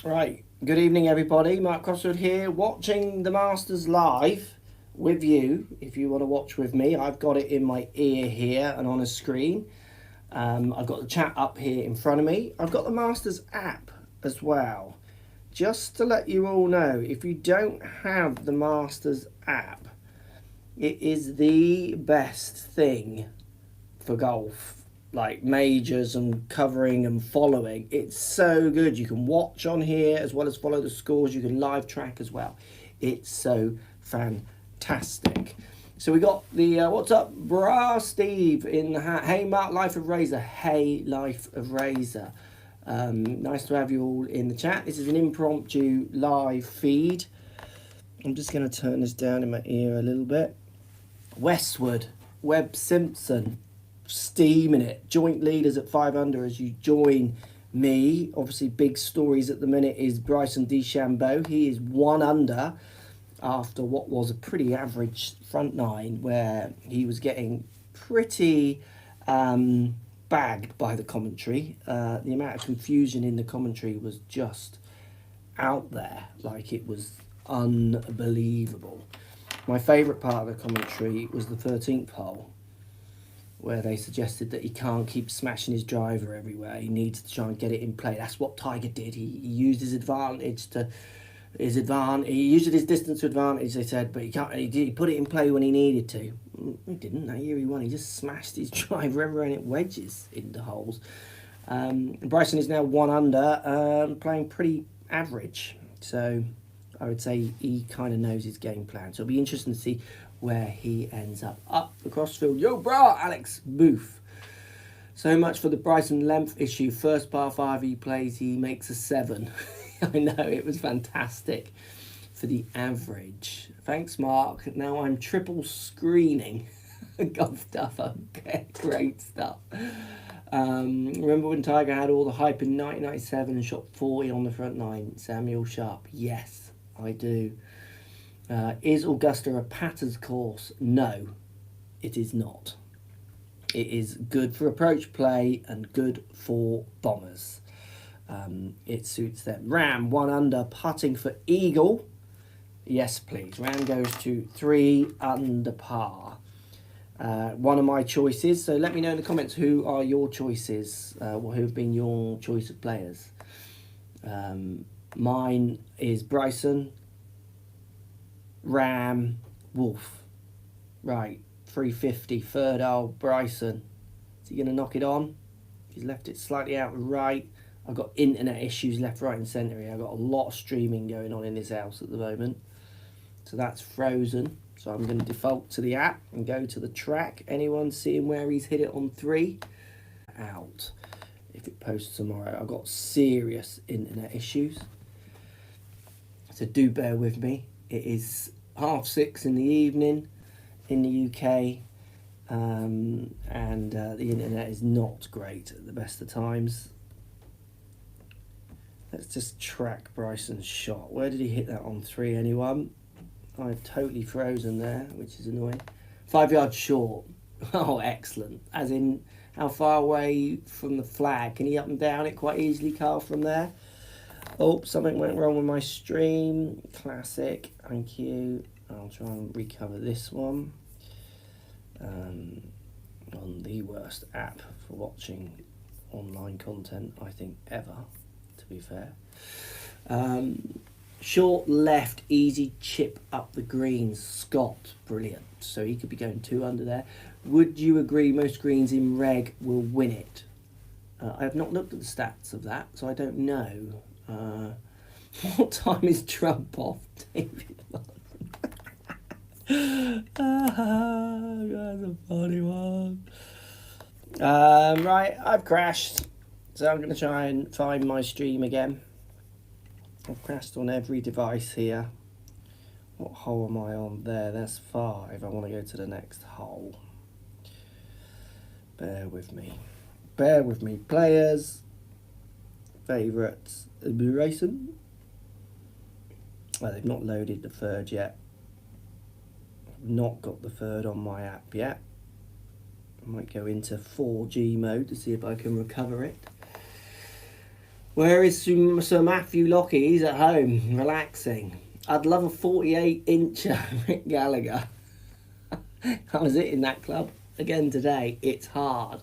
Right, good evening everybody. Mark Crossfield here, watching the Masters live with you. If you want to watch with me, I've got it in my ear here and on a screen. I've got the chat up here in front of me. I've got the Masters app as well. Just to let you all know, if you don't have the Masters app, it is the best thing for golf, like majors and covering and following. It's so good. You can watch on here as well as follow the scores. You can live track as well. It's so fantastic. So we got the what's up, brah Steve in the hat. Hey Mark, Life of Razor. Hey Life of Razor. Nice to have you all in the chat. This is an impromptu live feed. I'm just going to turn this down in my ear a little bit. Westwood, Webb Simpson, steaming it. Joint leaders at 5 under as you join me. Obviously, big stories at the minute is Bryson DeChambeau. He is 1 under after what was a pretty average front nine, where he was getting pretty bagged by the commentary. The amount of confusion in the commentary was just out there, like it was unbelievable. My favourite part of the commentary was the 13th hole, where they suggested that he can't keep smashing his driver everywhere. He needs to try and get it in play. That's what Tiger did. He used his advantage to his advantage. He used his distance to advantage, they said, but he put it in play when he needed to. He didn't. That year he won. He just smashed his driver everywhere and it wedges into holes. Bryson is now 1 under, playing pretty average. So I would say he kind of knows his game plan. So it'll be interesting to see where he ends up. Up the crossfield. Yo, brah, Alex Booth. So much for the Bryson length issue. First par 5 he plays, he makes a 7. I know, it was fantastic for the average. Thanks, Mark. Now I'm triple screening. Golf stuff. Okay, great stuff. Remember when Tiger had all the hype in 1997 and shot 40 on the front nine? Samuel Sharp. Yes, I do. Is Augusta a patter's course? No, it is not. It is good for approach play and good for bombers. It suits them. Ram 1 under, putting for eagle. Yes, please. Ram goes to 3 under par. One of my choices. So let me know in the comments who are your choices. Who have been your choice of players. Mine is Bryson, Ram, Wolf. Right, 350, third hole, Bryson. Is he going to knock it on? He's left it slightly out right. I've got internet issues left, right and centre here. I've got a lot of streaming going on in this house at the moment. So that's frozen. So I'm going to default to the app and go to the track. Anyone seeing where he's hit it on 3? Out. If it posts tomorrow. I've got serious internet issues. So do bear with me. It is 6:30 in the evening in the UK. And the internet is not great at the best of times. Let's just track Bryson's shot. Where did he hit that on 3, anyone? I've totally frozen there, which is annoying. 5 yards short. Oh, excellent. As in, how far away from the flag? Can he up and down it quite easily, Carl, from there? Oh, something went wrong with my stream. Classic. Thank you. I'll try and recover this one. On the worst app for watching online content, I think, ever, to be fair. Short left, easy chip up the greens. Scott, brilliant. So he could be going 2 under there. Would you agree most greens in reg will win it? I have not looked at the stats of that, so I don't know. What time is Trump off, David? That's a funny one. Right, I've crashed. So I'm going to try and find my stream again. I've crashed on every device here. What hole am I on there? That's 5. I want to go to the next hole. Bear with me. Bear with me. Players. Favourites. Bryson. Well, they've not loaded the third yet. I've not got the third on my app yet. I might go into 4G mode to see if I can recover it. Where is Sir Matthew Lockie? He's at home, relaxing. I'd love a 48-incher, Rick Gallagher. I was hitting that club again today. It's hard.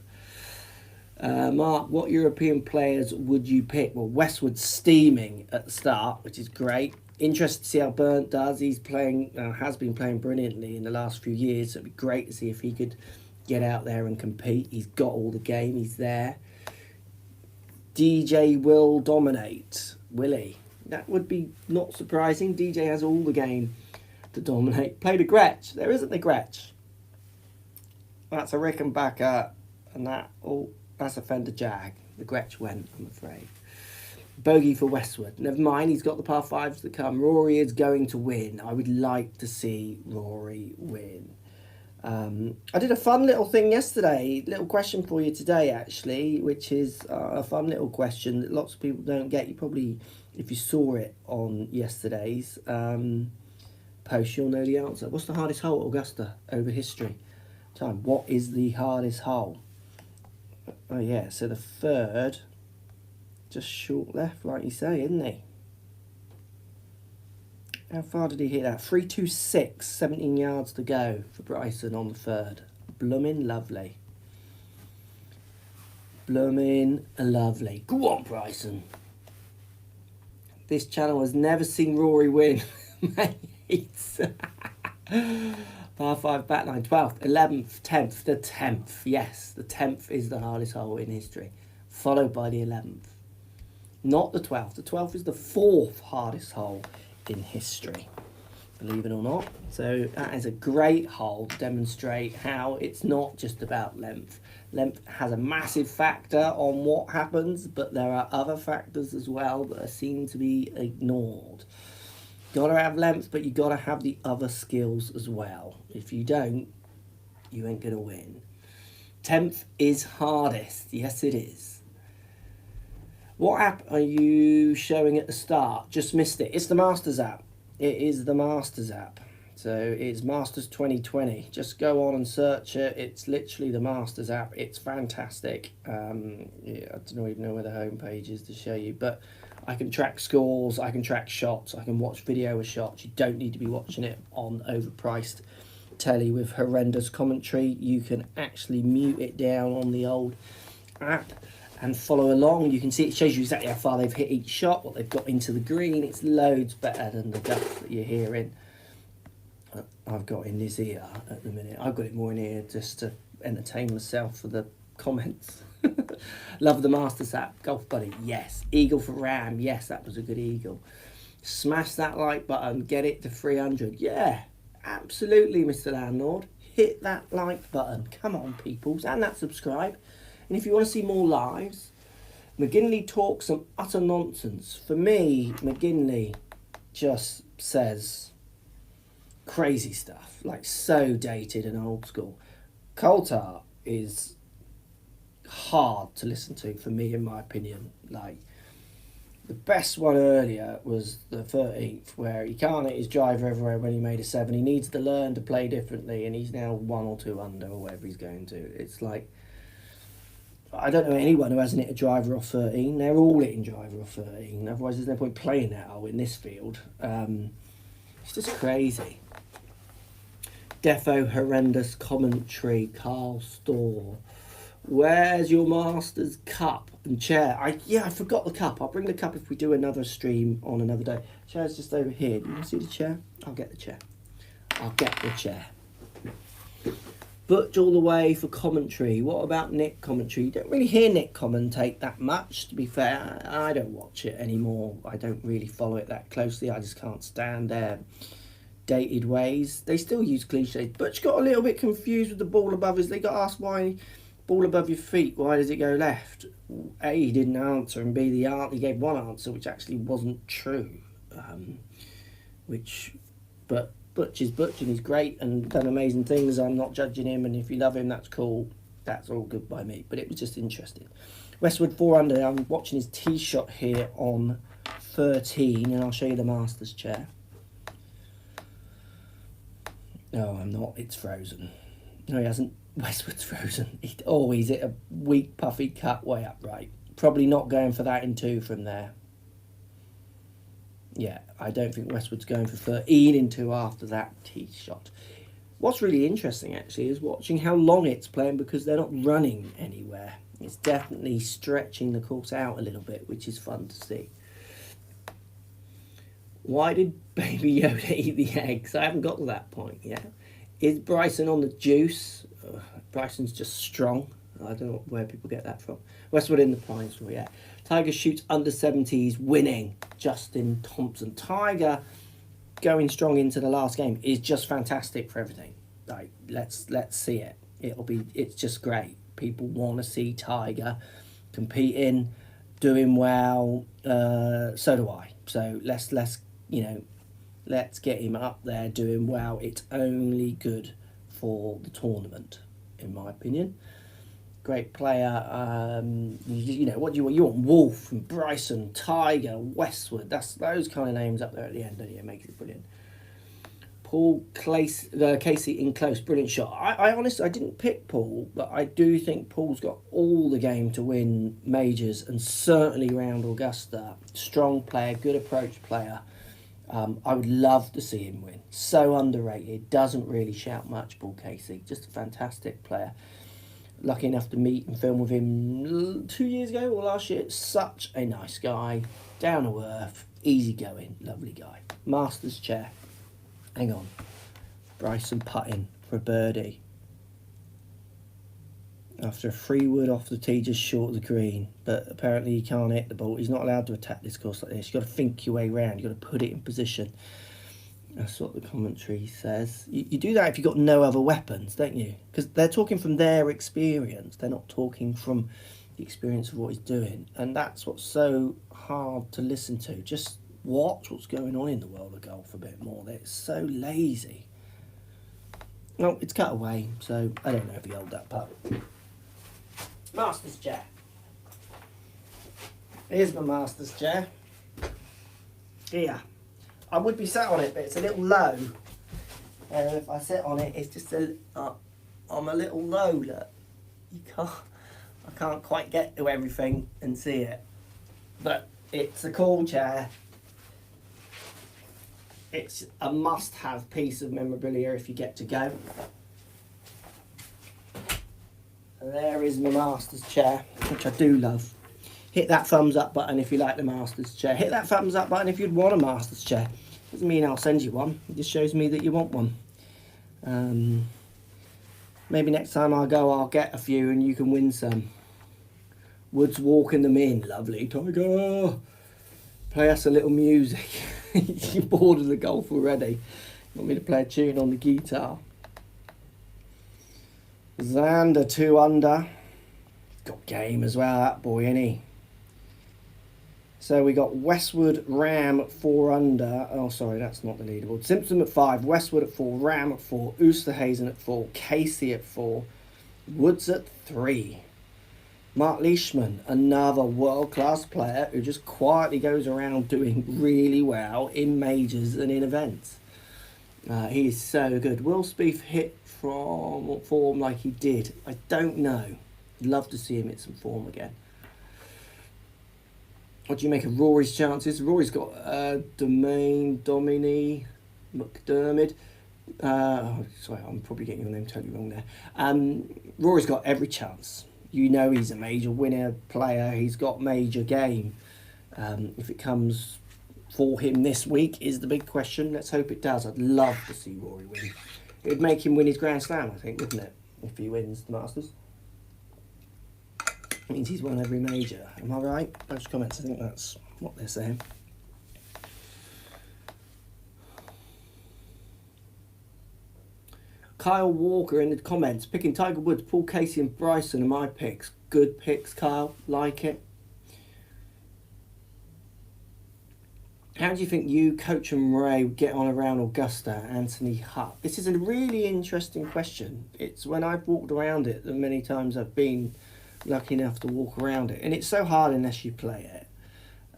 Mark, what European players would you pick? Well, Westwood's steaming at the start, which is great. Interested to see how Burnt does. He's playing, has been playing brilliantly in the last few years. So it'd be great to see if he could get out there and compete. He's got all the game. He's there. DJ will dominate. Will he? That would be not surprising. DJ has all the game to dominate. Play the Gretsch. There isn't the Gretsch. That's a Rickenbacker, and that's a Fender Jag. The Gretsch went, I'm afraid. Bogey for Westwood. Never mind, he's got the par fives to come. Rory is going to win. I would like to see Rory win. I did a fun little thing yesterday, little question for you today actually, which is a fun little question that lots of people don't get. You probably, if you saw it on yesterday's post, you'll know the answer. What's the hardest hole at Augusta over history? Time. What is the hardest hole? Oh yeah, so the third, just short left, like you say, isn't he? How far did he hit that? 326, 17 yards to go for Bryson on the third. Bloomin' lovely. Bloomin' lovely. Go on, Bryson. This channel has never seen Rory win. Mates. Par 5, back 9, 12th, 11th, 10th. The 10th, yes. The 10th is the hardest hole in history. Followed by the 11th. Not the 12th. The 12th is the 4th hardest hole in history, believe it or not. So that is a great hole to demonstrate how it's not just about length. Length has a massive factor on what happens, but there are other factors as well that seem to be ignored. Gotta have length, but you gotta have the other skills as well. If you don't, you ain't gonna win. 10th is hardest. Yes, it is. What app are you showing at the start? Just missed it. It's the Masters app. It is the Masters app. So it's Masters 2020. Just go on and search it. It's literally the Masters app. It's fantastic. Yeah, I don't even know where the homepage is to show you, but I can track scores, I can track shots, I can watch video of shots. You don't need to be watching it on overpriced telly with horrendous commentary. You can actually mute it down on the old app and follow along. You can see it shows you exactly how far they've hit each shot, what they've got into the green. It's loads better than the guff that you're hearing. I've got in this ear at the minute. I've got it more in here just to entertain myself for the comments. Love the Masters app. Golf Buddy, yes. Eagle for Ram, yes, that was a good eagle. Smash that like button, get it to 300. Yeah, absolutely, Mr. Landlord. Hit that like button. Come on, peoples, and that subscribe. And if you want to see more lives, McGinley talks some utter nonsense. For me, McGinley just says crazy stuff, like so dated and old school. Coulthard is hard to listen to for me, in my opinion. Like, the best one earlier was the 13th, where he can't hit his driver everywhere when he made a 7. He needs to learn to play differently, and he's now 1 or 2 under, or whatever he's going to. It's like, I don't know anyone who hasn't hit a driver off 13. They're all hitting driver off 13. Otherwise, there's no point playing that in this field. It's just crazy. Defo horrendous commentary. Carl Storr. Where's your Masters cup and chair? I forgot the cup. I'll bring the cup if we do another stream on another day. Chair's just over here. Do you want to see the chair? I'll get the chair. I'll get the chair. Butch all the way for commentary. What about Nick commentary? You don't really hear Nick commentate that much, to be fair. I don't watch it anymore. I don't really follow it that closely. I just can't stand their dated ways. They still use cliches. Butch got a little bit confused with the ball above his. They got asked why ball above your feet, why does it go left? A, he didn't answer, and B, he gave one answer which actually wasn't true. But Butch is Butch, and he's great and done amazing things. I'm not judging him, and if you love him, that's cool. That's all good by me. But it was just interesting. Westwood 4 under. I'm watching his tee shot here on 13, and I'll show you the Masters chair. No, I'm not. It's frozen. No, he hasn't. Westwood's frozen. He's hit a weak, puffy cut way up right. Probably not going for that in 2 from there. Yeah, I don't think Westwood's going for 13 in 2 after that tee shot. What's really interesting, actually, is watching how long it's playing, because they're not running anywhere. It's definitely stretching the course out a little bit, which is fun to see. Why did Baby Yoda eat the eggs? I haven't got to that point yet. Is Bryson on the juice? Bryson's just strong. I don't know where people get that from. Westwood in the Pines, yeah. Tiger shoots under 70s, winning. Justin Thompson. Tiger going strong into the last game is just fantastic for everything. Like, let's see it. It's just great. People want to see Tiger competing, doing well. So do I. So let's get him up there doing well. It's only good for the tournament, in my opinion. Great player. What do you want? You want Wolf and Bryson, Tiger, Westwood. That's those kind of names up there at the end, don't you? It makes it brilliant. Paul Casey in close, brilliant shot. I honestly, I didn't pick Paul, but I do think Paul's got all the game to win majors, and certainly around Augusta. Strong player, good approach player. I would love to see him win. So underrated, doesn't really shout much, Paul Casey. Just a fantastic player. Lucky enough to meet and film with him 2 years ago or last year. Such a nice guy, down to earth, easy going, lovely guy. Masters chair. Hang on. Bryson putting for a birdie. After a free wood off the tee just short of the green. But apparently he can't hit the ball. He's not allowed to attack this course like this. You've got to think your way around. You've got to put it in position. That's what the commentary says. You do that if you've got no other weapons, don't you? Because they're talking from their experience. They're not talking from the experience of what he's doing. And that's what's so hard to listen to. Just watch what's going on in the world of golf a bit more. They're so lazy. Well, it's cut away, so I don't know if he held that putt. Masters chair. Here's my Masters chair. Here. I would be sat on it, but it's a little low. And if I sit on it, it's just I'm a little low. Look, I can't quite get to everything and see it. But it's a cool chair. It's a must-have piece of memorabilia if you get to go. And there is my Masters chair, which I do love. Hit that thumbs up button if you like the Masters chair. Hit that thumbs up button if you'd want a Masters chair. Doesn't mean I'll send you one. It just shows me that you want one. Maybe next time I go, I'll get a few and you can win some. Woods walking them in. Lovely. Tiger. Play us a little music. You're bored of the golf already. Want me to play a tune on the guitar? Xander 2 under. Got game as well, that boy, ain't he? So we got Westwood, Ram 4 under. Oh, sorry, that's not the leaderboard. Simpson at 5, Westwood at 4, Ram at 4, Oosterhuizen at 4, Casey at 4, Woods at 3. Mark Leishman, another world-class player who just quietly goes around doing really well in majors and in events. He is so good. Will Spieth hit from form like he did? I don't know. I'd love to see him hit some form again. What do you make of Rory's chances? Rory's got Domini McDermott. Sorry, I'm probably getting your name totally wrong there. Rory's got every chance. You know he's a major winner player. He's got major game. If it comes for him this week is the big question. Let's hope it does. I'd love to see Rory win. It would make him win his Grand Slam, I think, wouldn't it? If he wins the Masters. It means he's won every major. Am I right? Those comments, I think that's what they're saying. Kyle Walker in the comments, picking Tiger Woods, Paul Casey and Bryson are my picks. Good picks, Kyle. Like it. How do you think you, Coach and Ray would get on around Augusta, Anthony Hutt? This is a really interesting question. It's when I've walked around it, the many times I've been lucky enough to walk around it. And it's so hard unless you play it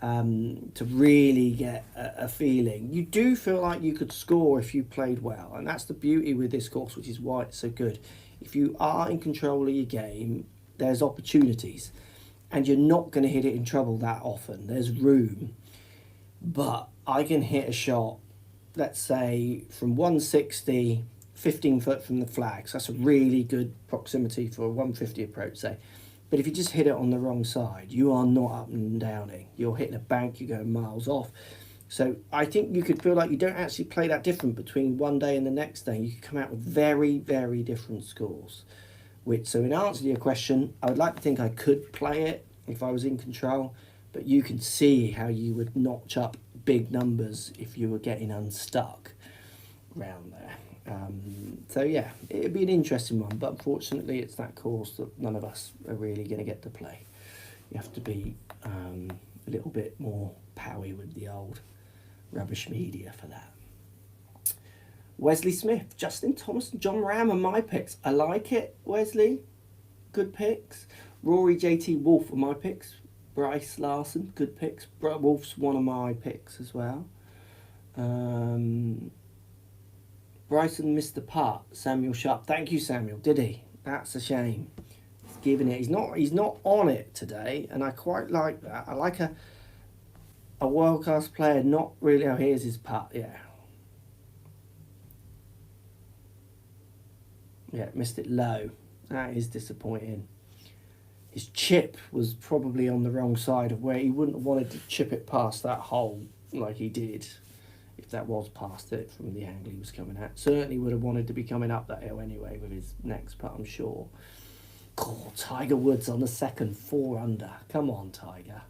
to really get a feeling. You do feel like you could score if you played well. And that's the beauty with this course, which is why it's so good. If you are in control of your game, there's opportunities. and you're not going to hit it in trouble that often. There's room. But I can hit a shot, let's say, from 160, 15 foot from the flag. So that's a really good proximity for a 150 approach, say. But if you just hit it on the wrong side, you are not up and downing. You're hitting a bank, you're going miles off. So I think you could feel like you don't actually play that different between one day and the next day. You could come out with very, very different scores. So in answer to your question, I would like to think I could play it if I was in control, but you can see how you would notch up big numbers if you were getting unstuck around there. So yeah, it'd be an interesting one, but unfortunately it's that course that none of us are really going to get to play. You have to be a little bit more powy with the old rubbish media for that. Wesley Smith, Justin Thomas and John Ram are my picks. I like it, Wesley. Good picks. Rory JT Wolf are my picks. Bryce Larson, good picks. Wolf's one of my picks as well. Bryson missed the putt. Samuel Sharp. Thank you, Samuel. Did he? That's a shame. He's giving it. He's not on it today, and I quite like that. I like a world class player. Not really. Oh, here's his putt. Yeah. Yeah, missed it low. That is disappointing. His chip was probably on the wrong side of where he wouldn't have wanted to chip it past that hole like he did. If that was past it from the angle he was coming at. Certainly would have wanted to be coming up that hill anyway with his next putt, I'm sure. God, Tiger Woods on the second, 4 under. Come on, Tiger.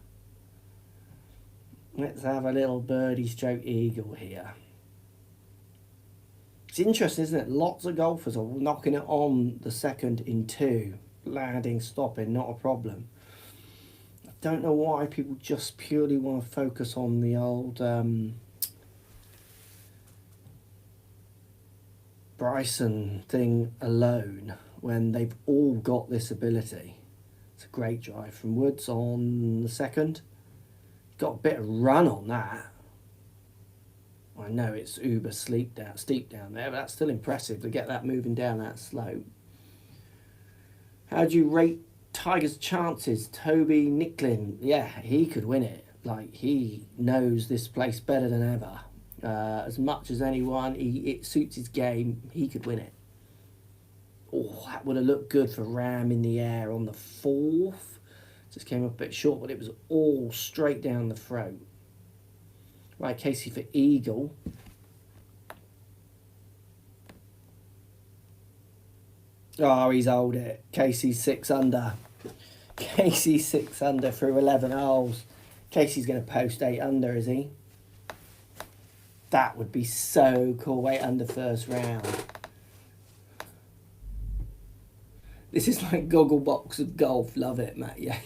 Let's have a little birdie stroke eagle here. It's interesting, isn't it? Lots of golfers are knocking it on the second in 2. Landing, stopping, not a problem. I don't know why people just purely want to focus on the old Bryson thing alone when they've all got this ability. It's a great drive from Woods on the second. Got a bit of run on that. I know it's uber steep down there, but that's still impressive to get that moving down that slope. How do you rate Tiger's chances? Toby Nicklin, yeah, he could win it. Like, he knows this place better than ever. As much as anyone, it suits his game. He could win it. Oh, that would have looked good for Ram in the air on the 4th. Just came up a bit short, but it was all straight down the throat. Right, Casey for eagle. Oh, he's owled it. Casey's 6 under. Casey's 6 under through 11 holes. Casey's going to post 8 under, is he? That would be so cool. 8 under first round. This is like Gogglebox of golf. Love it, Matt. Yeah.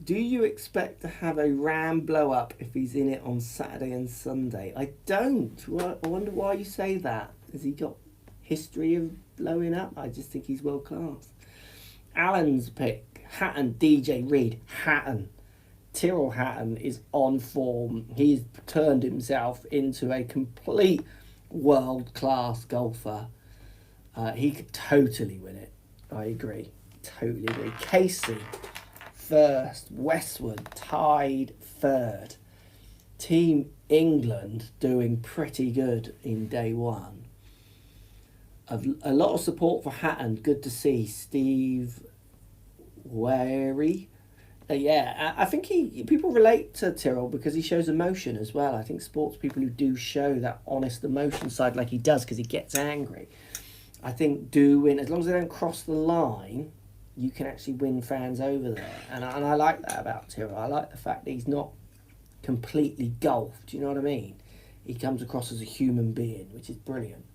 Do you expect to have a Ram blow up if he's in it on Saturday and Sunday? I don't. I wonder why you say that. Has he got history of blowing up? I just think he's world class. Alan's pick. Hatton, DJ Reed. Hatton. Tyrrell Hatton is on form. He's turned himself into a complete world-class golfer. He could totally win it. I agree. Totally agree. Casey, first. Westwood, tied 3rd. Team England doing pretty good in day 1. A lot of support for Hatton. Good to see. Steve Wary. Yeah, I think people relate to Tyrrell because he shows emotion as well. I think sports people who do show that honest emotion side like he does because he gets angry, I think do win. As long as they don't cross the line, you can actually win fans over there. And I like that about Tyrrell. I like the fact that he's not completely golfed. Do you know what I mean? He comes across as a human being, which is brilliant.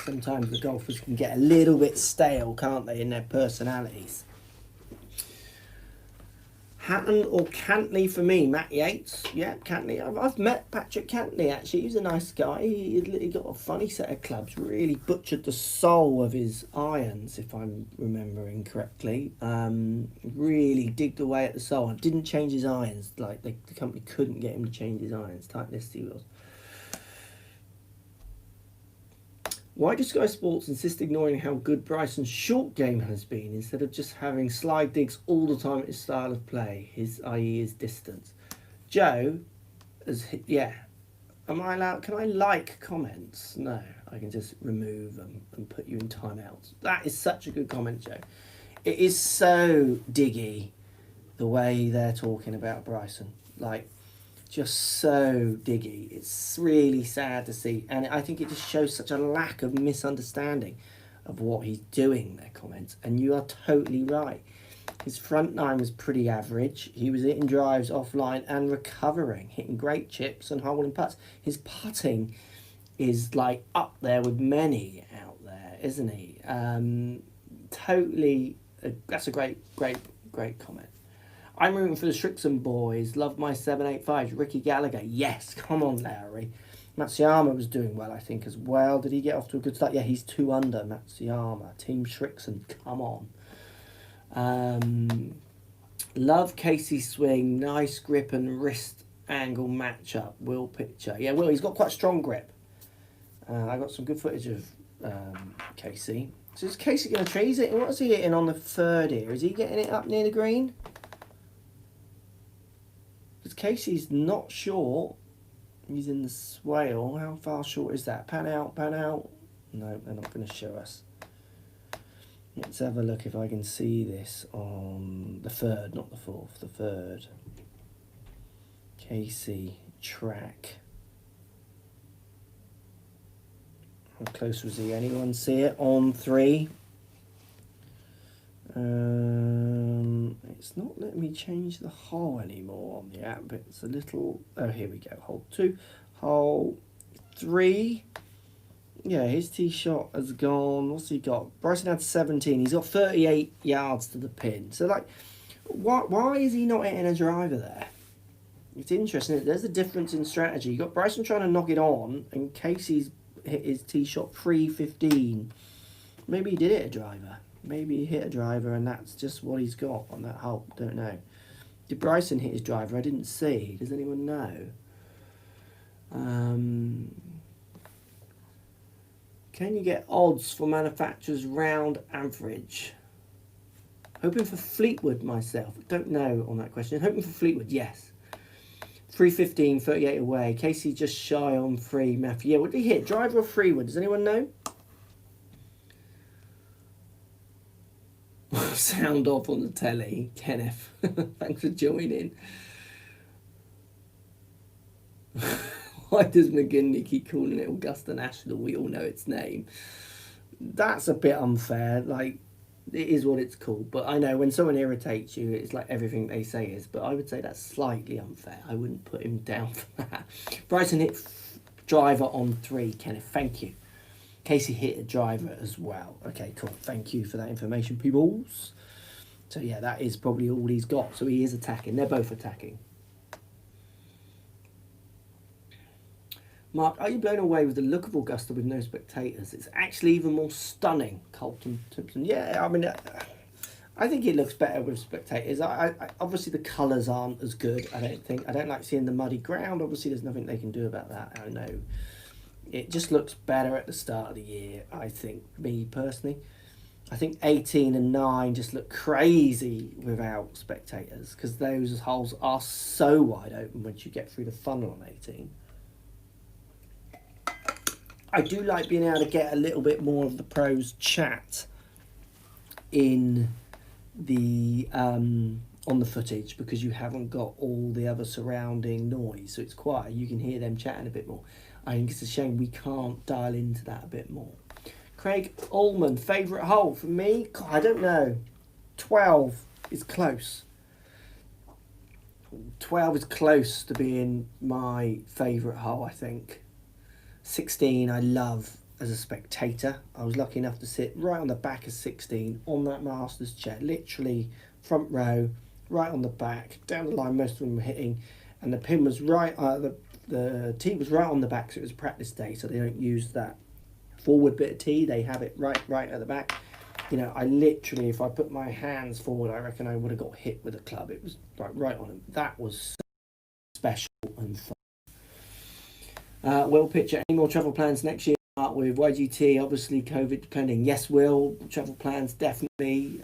Sometimes the golfers can get a little bit stale, can't they, in their personalities. Hatton or Cantley for me, Matt Yates. Yeah, Cantley. I've met Patrick Cantley, actually. He's a nice guy. He got a funny set of clubs. Really butchered the soul of his irons, if I'm remembering correctly. Really digged away at the soul and didn't change his irons. Like, the company couldn't get him to change his irons. Tight list he was. Why do Sky Sports insist ignoring how good Bryson's short game has been instead of just having slide digs all the time at his style of play, i.e. his distance? Joe, yeah. Am I allowed? Can I like comments? No, I can just remove them and put you in timeouts. That is such a good comment, Joe. It is so diggy the way they're talking about Bryson. Like, just so diggy. It's really sad to see. And I think it just shows such a lack of misunderstanding of what he's doing, their comments. And you are totally right. His front nine was pretty average. He was hitting drives offline and recovering, hitting great chips and holding putts. His putting is like up there with many out there, isn't he? Totally, that's a great comment. I'm rooting for the Shrixon boys. Love my 785s. Ricky Gallagher. Yes, come on, Larry. Matsuyama was doing well, I think, as well. Did he get off to a good start? Yeah, he's 2 under, Matsuyama. Team Shrixon, come on. Love Casey's swing. Nice grip and wrist angle matchup. Will picture. Yeah, Will, he's got quite strong grip. I got some good footage of Casey. So is Casey going to try? What is he hitting on the third here? Is he getting it up near the green? Because Casey's not short. He's in the swale. How far short is that? Pan out, pan out. No, they're not going to show us. Let's have a look if I can see this on the third, not the fourth, the third. Casey track. How close was he? Anyone see it? On 3. It's not letting me change the hole anymore on the app. It's a little... Oh, here we go. Hole 2. Hole 3. Yeah, his tee shot has gone... What's he got? Bryson had 17. He's got 38 yards to the pin. So, like, why is he not hitting a driver there? It's interesting. There's a difference in strategy. You got Bryson trying to knock it on, and Casey's hit his tee shot 3-15. Maybe he did hit a driver. Maybe he hit a driver, and that's just what he's got on that hole. Don't know. Did Bryson hit his driver? I didn't see. Does anyone know? Can you get odds for manufacturer's round average? Hoping for Fleetwood myself. Don't know on that question. Hoping for Fleetwood, yes. 315, 38 away. Casey just shy on 3. Matthew. Yeah, what did he hit? Driver or freewood? Does anyone know? Sound off on the telly. Kenneth. Thanks for joining. Why does McGinley keep calling it Augusta National? We all know its name. That's a bit unfair. Like, it is what it's called. But I know when someone irritates you, it's like everything they say is. But I would say that's slightly unfair. I wouldn't put him down for that. Bryson hit driver on 3, Kenneth. Thank you. Casey hit a driver as well. Okay, cool. Thank you for that information, peoples. So, yeah, that is probably all he's got. So he is attacking. They're both attacking. Mark, are you blown away with the look of Augusta with no spectators? It's actually even more stunning, Colton Timpson. Yeah, I mean, I think it looks better with spectators. I obviously the colours aren't as good, I don't think. I don't like seeing the muddy ground. Obviously, there's nothing they can do about that, I know. It just looks better at the start of the year, I think, me personally. I think 18 and 9 just look crazy without spectators because those holes are so wide open once you get through the funnel on 18. I do like being able to get a little bit more of the pros chat in the on the footage because you haven't got all the other surrounding noise, so it's quiet. You can hear them chatting a bit more. I think it's a shame we can't dial into that a bit more. Craig Ullman, favourite hole for me? God, I don't know. 12 is close. 12 is close to being my favourite hole, I think. 16 I love as a spectator. I was lucky enough to sit right on the back of 16 on that Masters chair, literally front row, right on the back, down the line most of them were hitting, and the pin was right, the tee was right on the back, so it was a practice day, so they don't use that forward bit of tee, they have it right at the back. You know, I literally, if I put my hands forward, I reckon I would have got hit with a club. It was right on him. That was so special and fun. Will Pitcher, any more travel plans next year? up with YGT, obviously COVID depending. Yes, Will, travel plans definitely.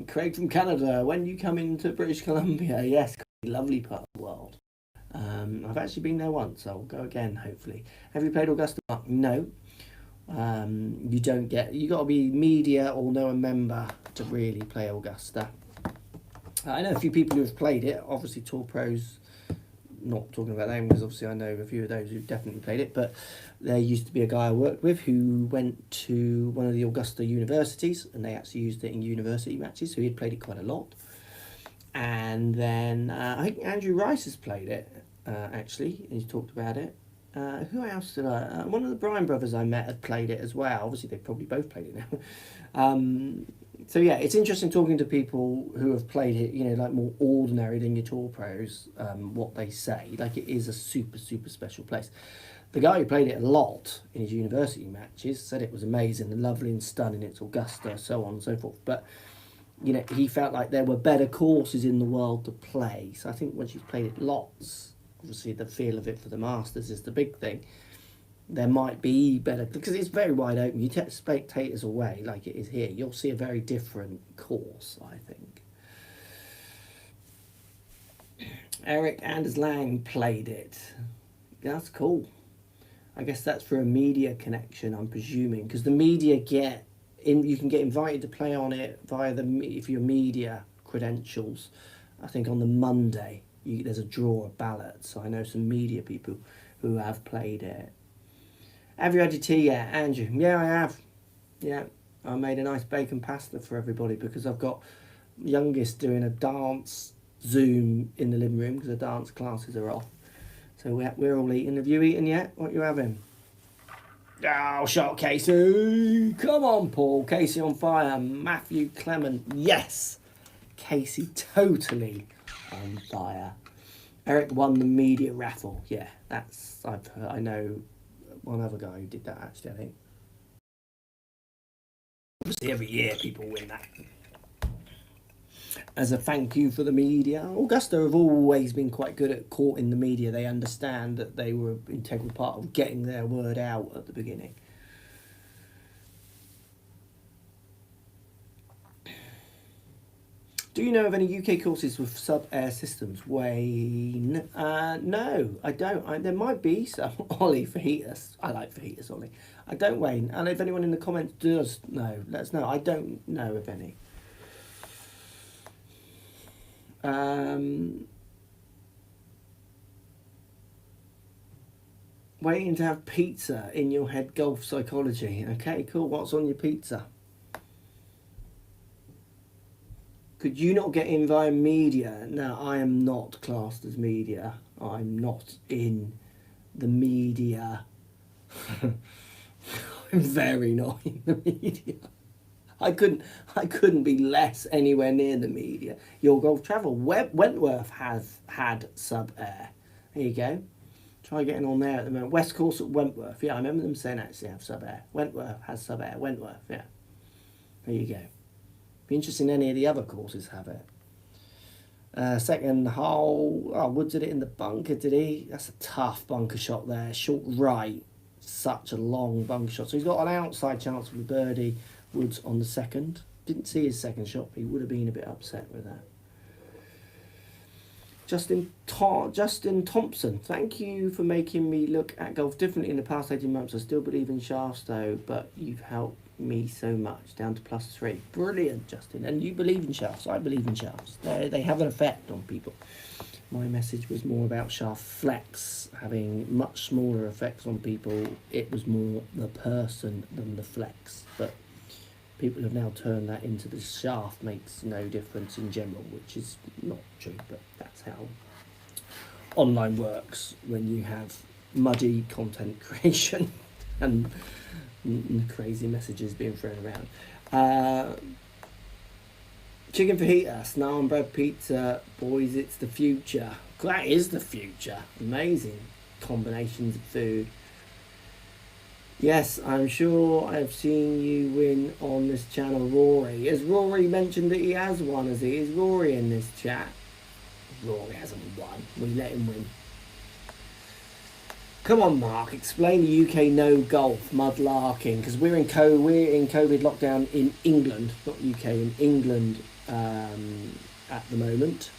Craig from Canada, when you come into British Columbia, yes, lovely part of the world. I've actually been there once, so I'll go again hopefully. Have you played Augusta? No. You don't get, you got to be media or know a member to really play Augusta. I know a few people who have played it, obviously Tour Pros, not talking about them because obviously I know a few of those who've definitely played it, but there used to be a guy I worked with who went to one of the Augusta universities and they actually used it in university matches, so he'd played it quite a lot. And then I think Andrew Rice has played it, actually, and he's talked about it. Who else did I... one of the Bryan brothers I met had played it as well. Obviously, they've probably both played it now. So, yeah, it's interesting talking to people who have played it, you know, like more ordinary than your Tour Pros, what they say. Like, it is a super, super special place. The guy who played it a lot in his university matches said it was amazing and lovely and stunning. It's Augusta, so on and so forth. But, you know, he felt like there were better courses in the world to play. So I think once you've played it lots, obviously the feel of it for the Masters is the big thing. There might be better, because it's very wide open. You take spectators away like it is here, you'll see a very different course, I think. Eric Anders Lang played it. That's cool. I guess that's for a media connection, I'm presuming, because the media get in. You can get invited to play on it via if your media credentials. I think on the Monday there's a draw of ballots. So I know some media people who have played it. Have you had your tea yet, Andrew? Yeah, I have. Yeah, I made a nice bacon pasta for everybody because I've got youngest doing a dance Zoom in the living room because the dance classes are off. So we're all eating. Have you eaten yet? What are you having? Oh, shot Casey. Come on, Paul. Casey on fire. Matthew Clement. Yes. Casey totally on fire. Eric won the media raffle. Yeah, that's... I know one other guy who did that, actually, I think. Obviously, every year people win that. As a thank you for the media. Augusta have always been quite good at courting the media. They understand that they were an integral part of getting their word out at the beginning. Do you know of any UK courses with sub-air systems? Wayne? No, I don't. There might be some. Ollie, fajitas. I like fajitas, Ollie. I don't, Wayne. And if anyone in the comments does know, let us know. I don't know of any. Waiting to have pizza in your head, golf psychology. Okay, cool. What's on your pizza? Could you not get in via media? No, I am not classed as media. I'm not in the media. I'm very not in the media. I couldn't be less anywhere near the media. Your Golf Travel. Wentworth has had sub-air. There you go. Try getting on there at the moment. West Course at Wentworth. Yeah, I remember them saying actually have sub-air. Wentworth has sub-air. Wentworth, yeah. There you go. Be interesting any of the other courses have it. Second hole. Oh, Wood did it in the bunker, did he? That's a tough bunker shot there. Short right. Such a long bunker shot. So he's got an outside chance of a birdie. Woods on the second. Didn't see his second shot, but he would have been a bit upset with that. Justin Thompson, thank you for making me look at golf differently in the past 18 months. I still believe in shafts though, but you've helped me so much, down to +3. Brilliant, Justin. And you believe in shafts. I believe in shafts. They have an effect on people. My message was more about shaft flex having much smaller effects on people. It was more the person than the flex, but people have now turned that into the shaft makes no difference in general, which is not true, but that's how online works when you have muddy content creation and crazy messages being thrown around. Chicken fajitas, now on bread pizza, boys, it's the future. That is the future. Amazing combinations of food. Yes, I'm sure I've seen you win on this channel, Rory. Has Rory mentioned that he has won, has he? Is Rory in this chat? Rory hasn't won. We let him win. Come on, Mark, explain the UK no golf mudlarking, because we're in COVID lockdown in England, not UK, in England at the moment.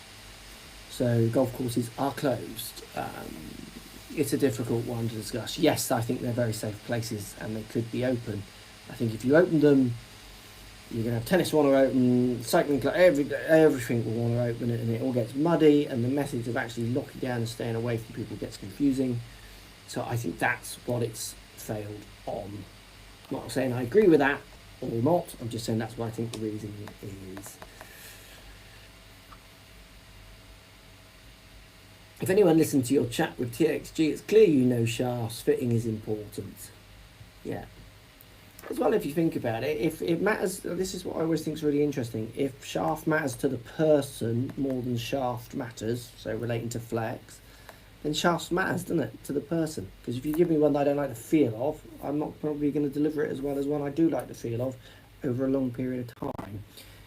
So golf courses are closed. It's a difficult one to discuss. Yes, I think they're very safe places and they could be open. I think if you open them, you're going to have tennis want to open, cycling club, everything will want to open it, and it all gets muddy, and the message of actually locking down and staying away from people gets confusing. So I think that's what it's failed on. I'm not saying I agree with that or not, I'm just saying that's what I think the reason is. If anyone listened to your chat with TXG, it's clear you know shafts fitting is important. Yeah. As well, if you think about it, if it matters, this is what I always think is really interesting. If shaft matters to the person more than shaft matters, so relating to flex, then shaft matters, doesn't it, to the person? Because if you give me one that I don't like the feel of, I'm not probably going to deliver it as well as one I do like the feel of over a long period of time.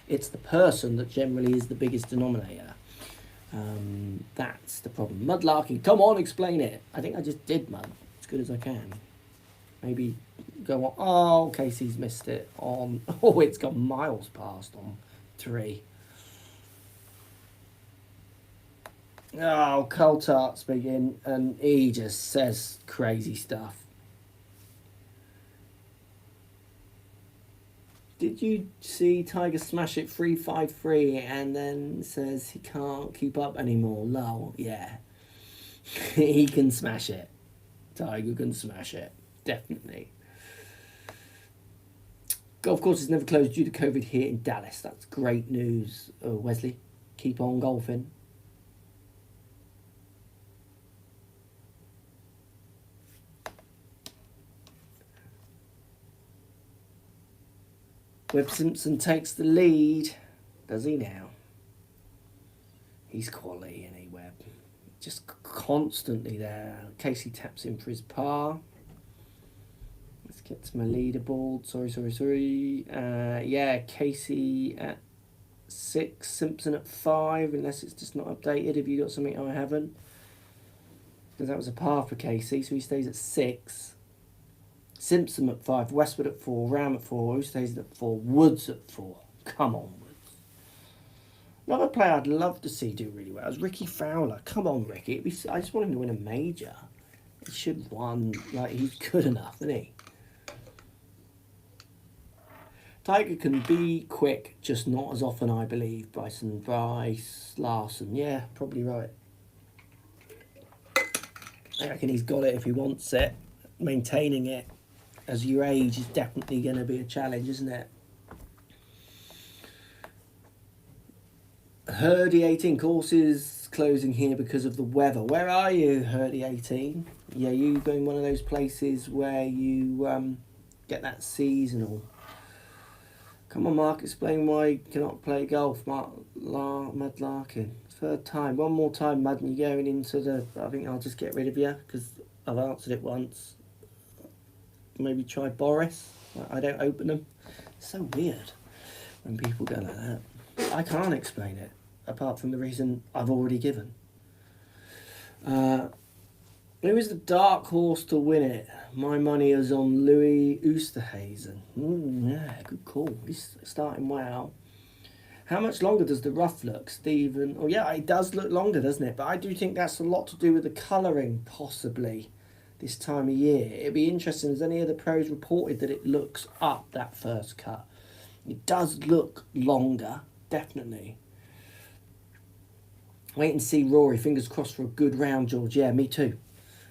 It's the person that generally is the biggest denominator. That's the problem. Mudlarking, come on, explain it. I think I just did mud as good as I can. Maybe go on. Oh, Casey's missed it on. Oh, it's got miles past on 3. Oh, Coltart's speaking, and he just says crazy stuff. Did you see Tiger smash it 3-5-3 and then says he can't keep up anymore? Lol, yeah. He can smash it. Tiger can smash it. Definitely. Golf courses never closed due to COVID here in Dallas. That's great news, Wesley. Keep on golfing. Webb Simpson takes the lead. Does he now? He's quality, isn't he, Webb? Just constantly there. Casey taps in for his par. Let's get to my leaderboard. Sorry. Yeah, Casey at 6, Simpson at 5, unless it's just not updated. Have you got something I haven't? Because that was a par for Casey, so he stays at 6. Simpson at 5, Westwood at 4, Ram at 4, who stays at 4, Woods at 4. Come on, Woods. Another player I'd love to see do really well is Ricky Fowler. Come on, Ricky. I just want him to win a major. He should have won. Like, he's good enough, isn't he? Tiger can be quick, just not as often, I believe. Bryce Larson. Yeah, probably right. I reckon he's got it if he wants it. Maintaining it as you age is definitely going to be a challenge, isn't it? Hurdy 18 courses closing here because of the weather. Where are you, Hurdy 18? Yeah, you going one of those places where you get that seasonal. Come on, Mark, explain why you cannot play golf. Mudlarking. 3rd time. One more time, Mud, and you're going into the... I think I'll just get rid of you because I've answered it once. Maybe try Boris. I don't open them. It's so weird when people go like that. I can't explain it, apart from the reason I've already given. Who is the dark horse to win it? My money is on Louis Oosthuizen. Yeah, good call. He's starting well. How much longer does the rough look, Stephen? Oh, yeah, it does look longer, doesn't it? But I do think that's a lot to do with the colouring, possibly, this time of year. It'd be interesting. Has any of the pros reported that it looks up, that first cut? It does look longer, definitely. Wait and see Rory. Fingers crossed for a good round, George. Yeah, me too.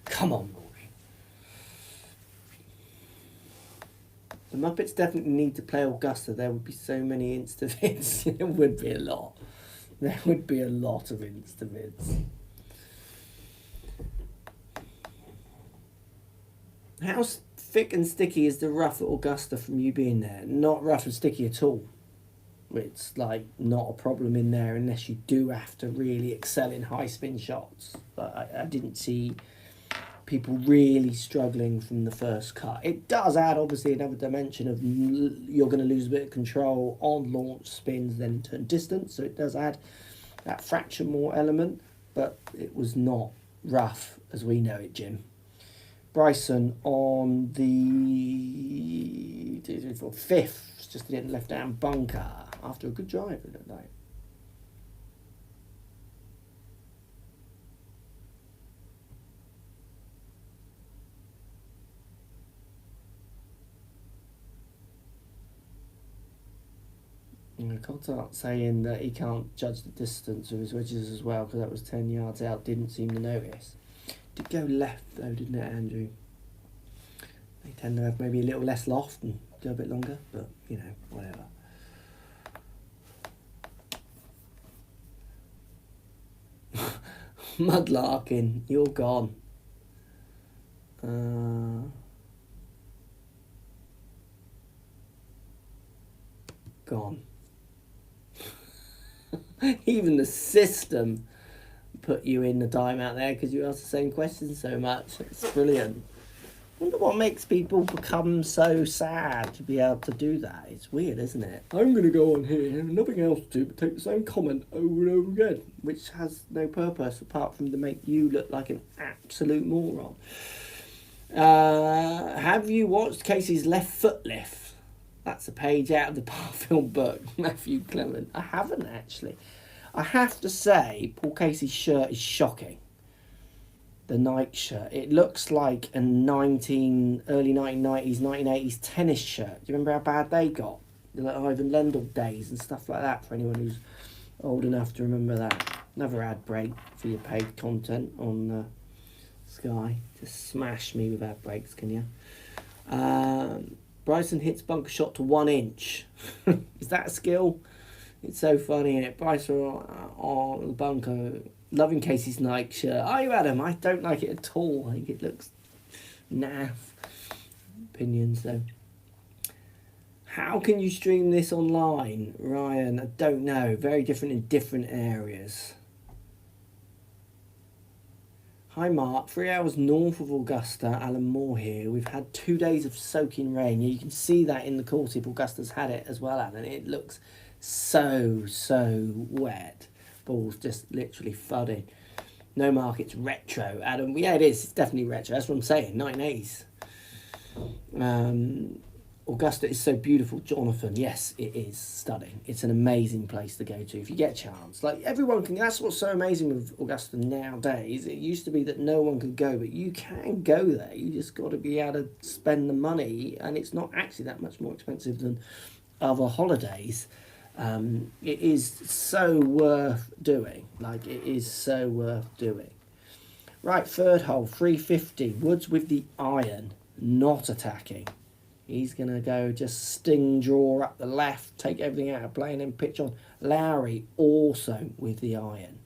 Come on, Rory. The Muppets definitely need to play Augusta. There would be so many Insta-vids. It would be a lot. There would be a lot of Insta-vids. How thick and sticky is the rough at Augusta from you being there? Not rough and sticky at all. It's like not a problem in there unless you do have to really excel in high spin shots. But I didn't see people really struggling from the first cut. It does add obviously another dimension of you're going to lose a bit of control on launch spins then turn distance. So it does add that fraction more element. But it was not rough as we know it, Jim. Bryson on the 5th, just didn't left down bunker after a good drive, it looked like. Coulthard saying that he can't judge the distance of his wedges as well because that was 10 yards out, didn't seem to notice. Did go left though, didn't it, Andrew? They tend to have maybe a little less loft and go a bit longer, but you know, whatever. Mudlarkin, you're gone. Gone. Even the system put you in the timeout there because you asked the same question so much. It's brilliant. I wonder what makes people become so sad to be able to do that. It's weird, isn't it? I'm going to go on here and nothing else to do but take the same comment over and over again, which has no purpose apart from to make you look like an absolute moron. Have you watched Casey's Left Foot Lift? That's a page out of the Barfield book, Matthew Clement. I haven't actually. I have to say, Paul Casey's shirt is shocking. The Nike shirt. It looks like a early 1990s, 1980s tennis shirt. Do you remember how bad they got? The like Ivan Lendl days and stuff like that, for anyone who's old enough to remember that. Another ad break for your paid content on Sky. Just smash me with ad breaks, can you? Bryson hits bunker shot to 1 inch. Is that a skill? It's so funny, isn't it? Bryson on the bunker, loving Casey's Nike shirt. Oh, you Adam? I don't like it at all. I think it looks naff. Opinions, though. How can you stream this online, Ryan? I don't know. Very different in different areas. Hi Mark, 3 hours north of Augusta, Alan Moore here. We've had 2 days of soaking rain. You can see that in the course if Augusta's had it as well, Alan. It looks so wet. Ball's just literally flooding. No Mark, it's retro, Adam. Yeah, it is. It's definitely retro. That's what I'm saying. 1980s. Augusta is so beautiful, Jonathan. Yes, it is stunning. It's an amazing place to go to if you get a chance. Like, everyone can. That's what's so amazing with Augusta nowadays. It used to be that no one could go, but you can go there. You just got to be able to spend the money, and it's not actually that much more expensive than other holidays. It is so worth doing. Like, it is so worth doing. Right, third hole, 350. Woods with the iron, not attacking. He's going to go just sting draw up the left, take everything out of play and then pitch on. Lowry also with the iron.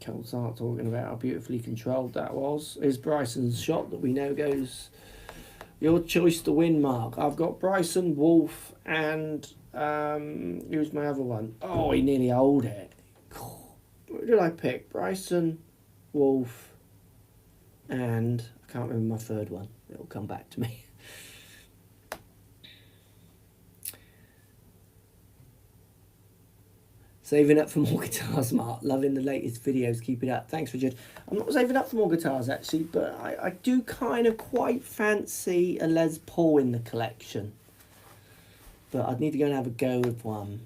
Coulthard talking about how beautifully controlled that was. Here's Bryson's shot that we know goes... Your choice to win, Mark. I've got Bryson, Wolf, and... who's my other one? Oh, he nearly holed it. What did I pick? Bryson, Wolf... and I can't remember my third one. It'll come back to me. Saving up for more guitars, Mark. Loving the latest videos. Keep it up. Thanks, Richard. I'm not saving up for more guitars, actually, but I do kind of quite fancy a Les Paul in the collection. But I'd need to go and have a go with one.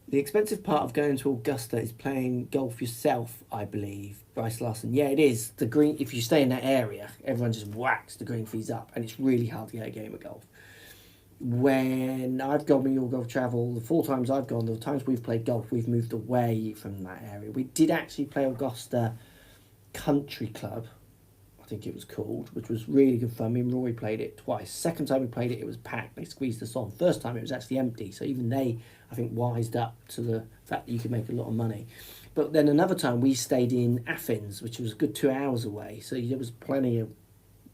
The expensive part of going to Augusta is playing golf yourself, I believe. Bryce Larson. Yeah, it is. The green. If you stay in that area, everyone just whacks the green fees up, and it's really hard to get a game of golf. When I've gone with Your Golf Travel, the 4 times I've gone, the times we've played golf, we've moved away from that area. We did actually play Augusta Country Club, I think it was called, which was really good fun. Me and Rory played it twice. Second time we played it, it was packed. They squeezed us on. First time, it was actually empty. So even they, I think, wised up to the fact that you could make a lot of money. But then another time, we stayed in Athens, which was a good 2 hours away. So there was plenty of...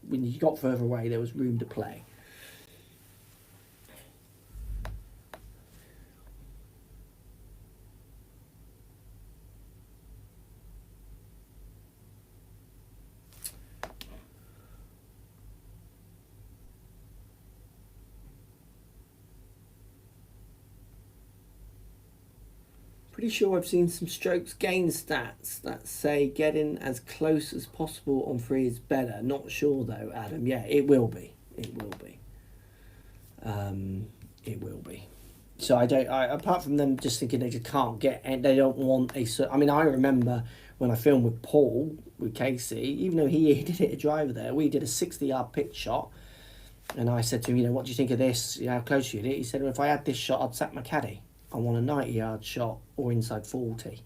When you got further away, there was room to play. Pretty sure I've seen some strokes gain stats that say getting as close as possible on 3 is better. Not sure though, Adam. Yeah, it will be. It will be. It will be. So apart from them just thinking they just can't get, and they don't want a. I mean, I remember when I filmed with Paul, with Casey, even though he did hit a driver there, we did a 60-yard pitch shot. And I said to him, what do you think of this? How close you hit it? He said, well, if I had this shot, I'd sack my caddy. I want a 90-yard shot or inside 40.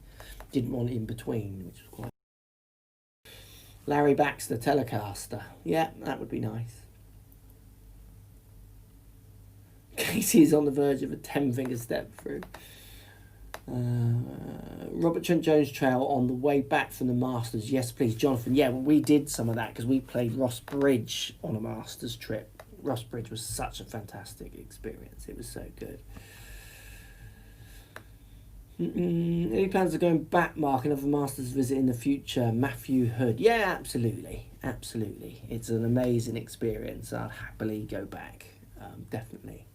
Didn't want it in between, which was quite... Larry Baxter, Telecaster. Yeah, that would be nice. Casey's on the verge of a 10-finger step through. Robert Trent Jones Trail on the way back from the Masters. Yes, please, Jonathan. Yeah, well, we did some of that because we played Ross Bridge on a Masters trip. Ross Bridge was such a fantastic experience. It was so good. Any plans of going back, Mark, another Masters visit in the future? Matthew Hood. Yeah, absolutely. Absolutely. It's an amazing experience. I'd happily go back. Definitely.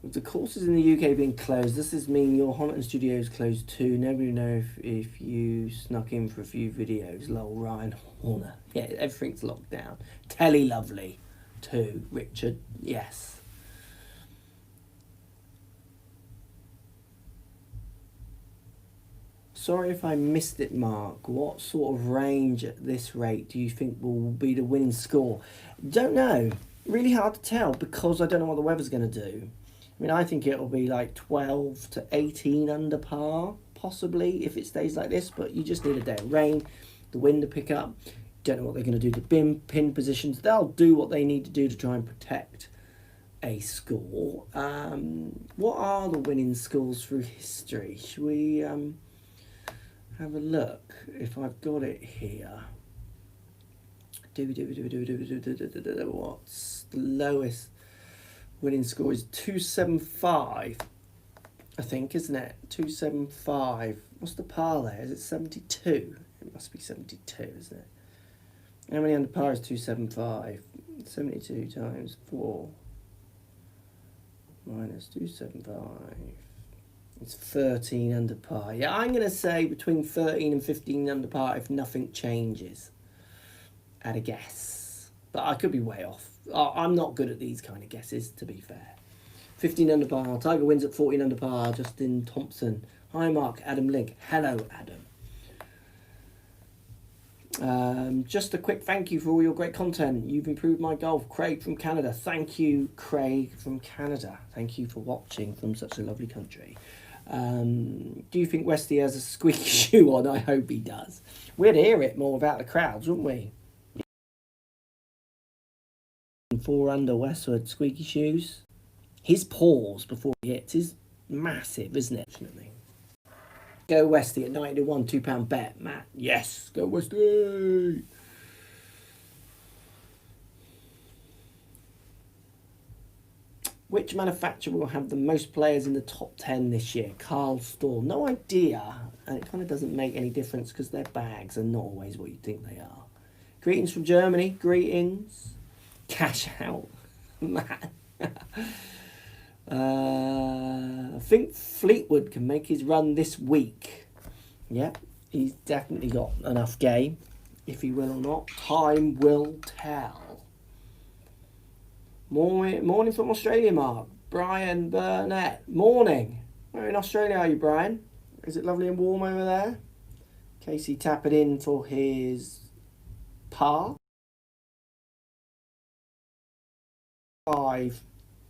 With the courses in the UK being closed, does this mean your Honiton studio is closed too? Nobody know if you snuck in for a few videos. Lol, Ryan Horner. Yeah, everything's locked down. Telly Lovely too. Richard, yes. Sorry if I missed it, Mark. What sort of range at this rate do you think will be the winning score? Don't know. Really hard to tell because I don't know what the weather's going to do. I mean, I think it'll be like 12 to 18 under par, possibly, if it stays like this. But you just need a day of rain, the wind to pick up. Don't know what they're going to do to pin positions. They'll do what they need to do to try and protect a score. What are the winning scores through history? Should we have a look if I've got it here? What's the lowest winning score? Is 275, I think, isn't it? 275. What's the par there? Is it 72? It must be 72, isn't it? How many under par is 275? 72 times 4 minus 275. It's 13 under par. Yeah, I'm going to say between 13 and 15 under par if nothing changes. At a guess. But I could be way off. I'm not good at these kind of guesses, to be fair. 15 under par. Tiger wins at 14 under par. Justin Thompson. Hi, Mark. Adam Link. Hello, Adam. Just a quick thank you for all your great content. You've improved my golf. Craig from Canada. Thank you, Craig from Canada. Thank you for watching from such a lovely country. Do you think Westy has a squeaky shoe on? I hope he does. We'd hear it more without the crowds, wouldn't we? 4 under Westwood, squeaky shoes. His pause before he hits is massive, isn't it? Definitely. Go Westy at 90 to 1, £2 bet, Matt. Yes, go Westy. Which manufacturer will have the most players in the top 10 this year? Carl Storr. No idea, and it kind of doesn't make any difference because their bags are not always what you think they are. Greetings from Germany. Greetings. Cash out. Man. I think Fleetwood can make his run this week. Yep, he's definitely got enough game. If he will or not, time will tell. Morning from Australia, Mark. Brian Burnett. Morning. Where in Australia are you, Brian? Is it lovely and warm over there? Casey tapping in for his par. 5.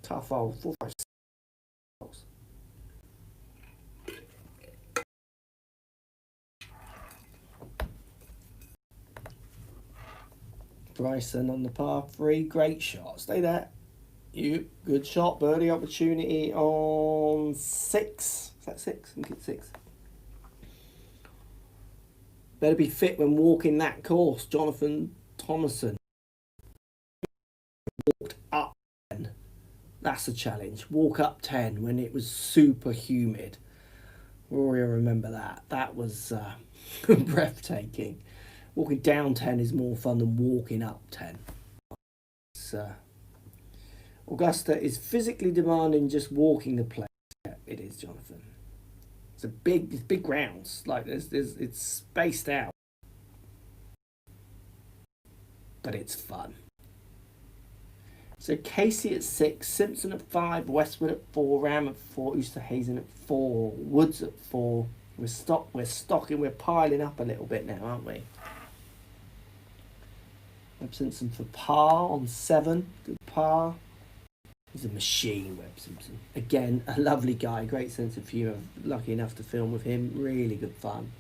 Tough hole. 4, 5, 6. Bryson on the par 3. Great shot. Stay there. You. Good shot. Birdie opportunity on 6. Is that 6? I think it's 6. Better be fit when walking that course. Jonathan Thomason. Walked up 10. That's a challenge. Walk up 10 when it was super humid. Rory, I remember that. That was breathtaking. Walking down 10 is more fun than walking up 10. Augusta is physically demanding just walking the place. Yeah, it is, Jonathan. It's big grounds. Like it's spaced out, but it's fun. So Casey at 6, Simpson at 5, Westwood at 4, Ram at 4, Oosterhazen at 4, Woods at 4. We're piling up a little bit now, aren't we? Webb Simpson for par on 7, good par. He's a machine, Webb Simpson. Again, a lovely guy, great sense of humour. Lucky enough to film with him, really good fun.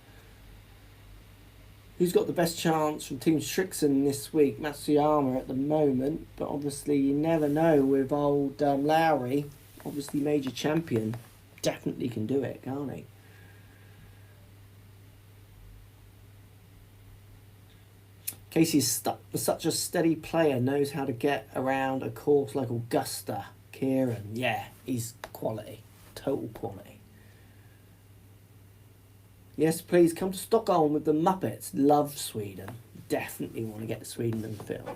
Who's got the best chance from Team Strixon this week? Matsuyama at the moment, but obviously you never know with old Lowry, obviously major champion, definitely can do it, can't he? Casey's such a steady player, knows how to get around a course like Augusta. Kieran, yeah, he's quality, total quality. Yes, please come to Stockholm with the Muppets. Love Sweden. Definitely want to get to Sweden and film.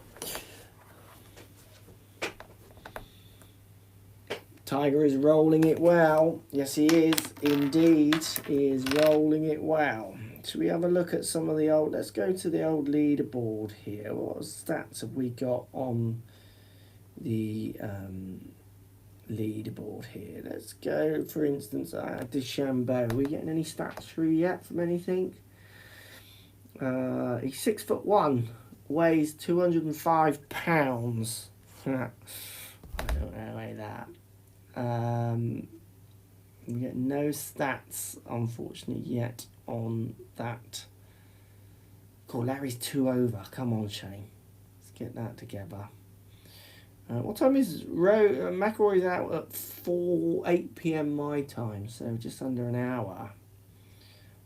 Tiger is rolling it well. Yes, he is. Indeed, he is rolling it well. Should we have a look at some of the old... Let's go to the old leaderboard here. What stats have we got on the leaderboard here? Let's go, for instance, DeChambeau. Are we getting any stats through yet from anything? He's 6'1", weighs 205 pounds. I don't know about that. We get no stats, unfortunately, yet on that. Cool, Larry's 2 over. Come on, Shane. Let's get that together. What time is McElroy's out at 8 p.m. my time, so just under an hour.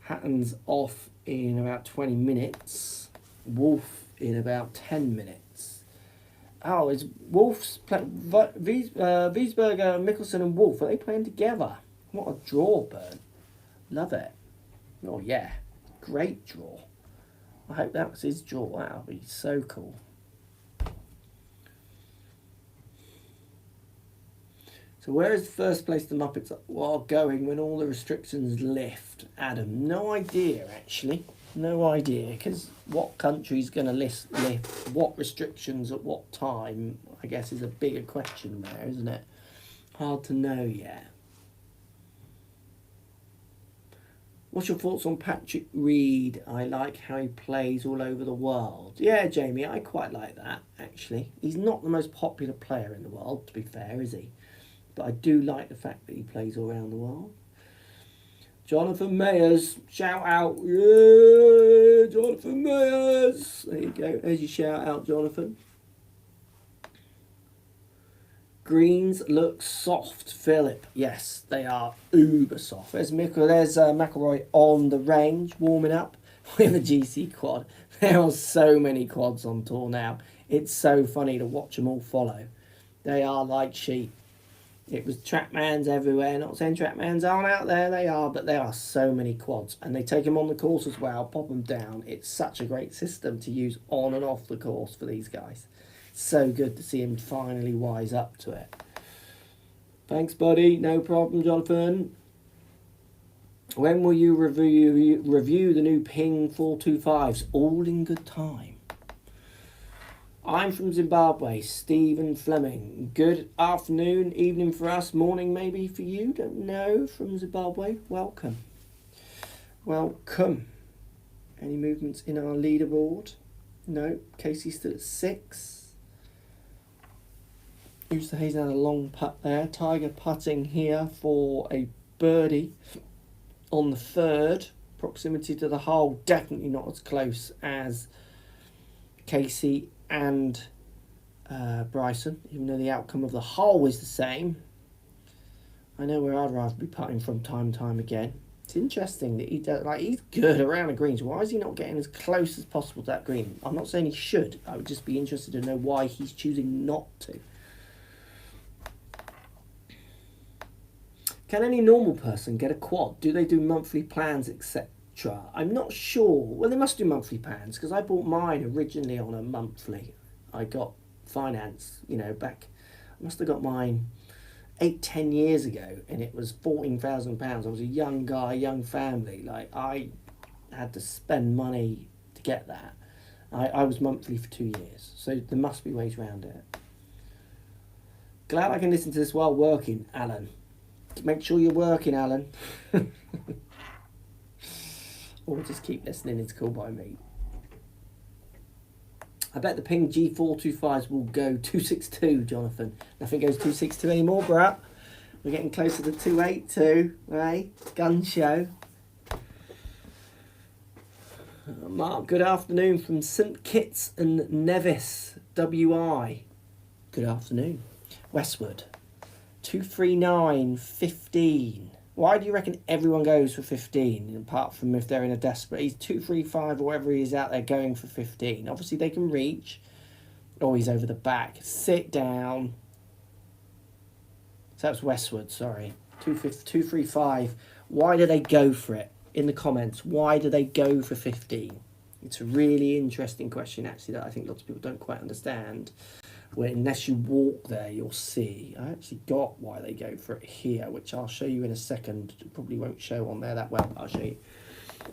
Hatton's off in about 20 minutes. Wolf in about 10 minutes. Oh, is Wolf's Wiesberger, Mickelson and Wolf, are they playing together? What a draw, Bert. Love it. Oh, yeah. Great draw. I hope that was his draw. That would be so cool. So where is the first place the Muppets are going when all the restrictions lift? Adam, no idea, actually. No idea, because what country's going to lift what restrictions at what time, I guess, is a bigger question there, isn't it? Hard to know yet. What's your thoughts on Patrick Reed? I like how he plays all over the world. Yeah, Jamie, I quite like that, actually. He's not the most popular player in the world, to be fair, is he? But I do like the fact that he plays all around the world. Jonathan Mayers, shout out. Yeah, Jonathan Mayers. There you go. There's your shout out, Jonathan. Greens look soft, Philip. Yes, they are uber soft. There's McElroy on the range, warming up with a GC quad. There are so many quads on tour now. It's so funny to watch them all follow. They are like sheep. It was Trackmans everywhere. Not saying Trackmans aren't out there, they are, but there are so many quads. And they take them on the course as well, pop them down. It's such a great system to use on and off the course for these guys. So good to see him finally wise up to it. Thanks, buddy. No problem, Jonathan. When will you review the new Ping 425s? All in good time. I'm from Zimbabwe, Stephen Fleming. Good afternoon, evening for us, morning maybe for you, don't know, from Zimbabwe. Welcome. Welcome. Any movements in our leaderboard? No, Casey's still at 6. Oosterhazen had a long putt there. Tiger putting here for a birdie on the 3rd. Proximity to the hole, definitely not as close as Casey and Bryson, even though the outcome of the hole is the same. I know where I'd rather be putting from time and time again. It's interesting that he's good around the greens. Why is he not getting as close as possible to that green? I'm not saying he should. I would just be interested to know why he's choosing not to. Can any normal person get a quad? Do they do monthly plans, etc.? I'm not sure. Well, they must do monthly plans because I bought mine originally on a monthly. I got finance, back must have got mine 10 years ago, and it was £14,000. I was a young guy, young family. Like, I had to spend money to get that. I was monthly for 2 years, so there must be ways around it. Glad I can listen to this while working, Alan. Make sure you're working, Alan. Or just keep listening, it's cool by me. I bet the Ping G425s will go 262, Jonathan. Nothing goes 262 anymore, bruh. We're getting closer to 282, right? Gun show. Mark, good afternoon from St Kitts and Nevis, WI. Good afternoon. Westwood, 239.15. Why do you reckon everyone goes for 15, apart from if they're in a desperate... He's 235 or whatever he is out there going for 15. Obviously, they can reach. Oh, he's over the back. Sit down. So that's Westwood, sorry. 235. Why do they go for it? In the comments, why do they go for 15? It's a really interesting question, actually, that I think lots of people don't quite understand. Where unless you walk there, you'll see. I actually got why they go for it here, which I'll show you in a second. It probably won't show on there that well, but I'll show you.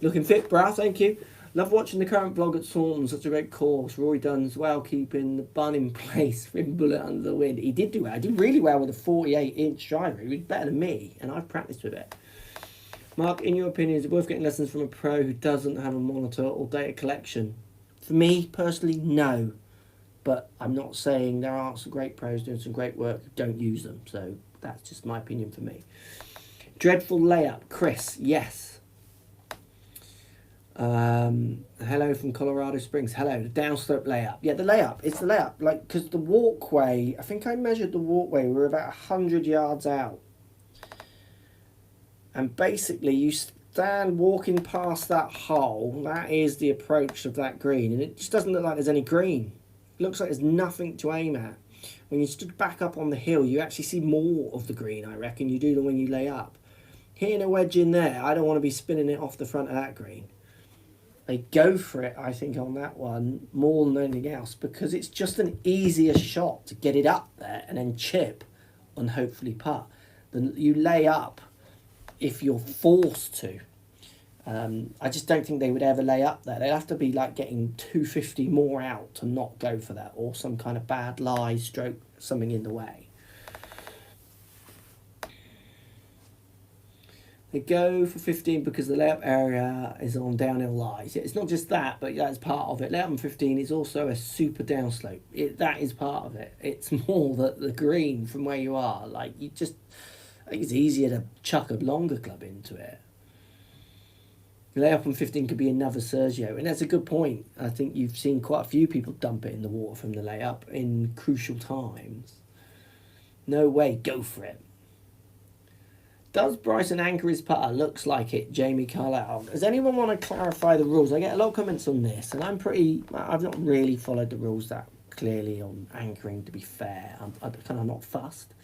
Looking fit, brah, thank you. Love watching the current vlog at Saunton, such a great course. Rory Dunn's well, keeping the bun in place, rim bullet under the wind. He did do well. He did really well with a 48-inch driver. He was better than me, and I've practiced with it. Mark, in your opinion, is it worth getting lessons from a pro who doesn't have a monitor or data collection? For me, personally, no. But I'm not saying there aren't some great pros doing some great work who don't use them. So that's just my opinion for me. Dreadful layup. Chris, yes. Hello from Colorado Springs. Hello, the downslope layup. Yeah, the layup. It's the layup. Like, because the walkway, I think I measured the walkway. We were about 100 yards out. And basically, you stand walking past that hole. That is the approach of that green. And it just doesn't look like there's any green. It looks like there's nothing to aim at. When you stood back up on the hill, you actually see more of the green, I reckon, you do than when you lay up. Hitting a wedge in there, I don't want to be spinning it off the front of that green. They go for it, I think, on that one more than anything else, because it's just an easier shot to get it up there and then chip and hopefully putt than you lay up if you're forced to. I just don't think they would ever lay up there. They'd have to be like getting 250 more out to not go for that, or some kind of bad lie stroke, something in the way. They go for 15 because the layup area is on downhill lies. It's not just that, but that's part of it. Layup on 15 is also a super downslope. That is part of it. It's more that the green from where you are, like I think it's easier to chuck a longer club into it. Layup on 15 could be another Sergio, and that's a good point. I think you've seen quite a few people dump it in the water from the layup in crucial times. No way, go for it. Does Bryson anchor his putter? Looks like it, Jamie Carlisle. Does anyone want to clarify the rules? I get a lot of comments on this, and I've not really followed the rules that clearly on anchoring, to be fair. I'm kind of not fussed.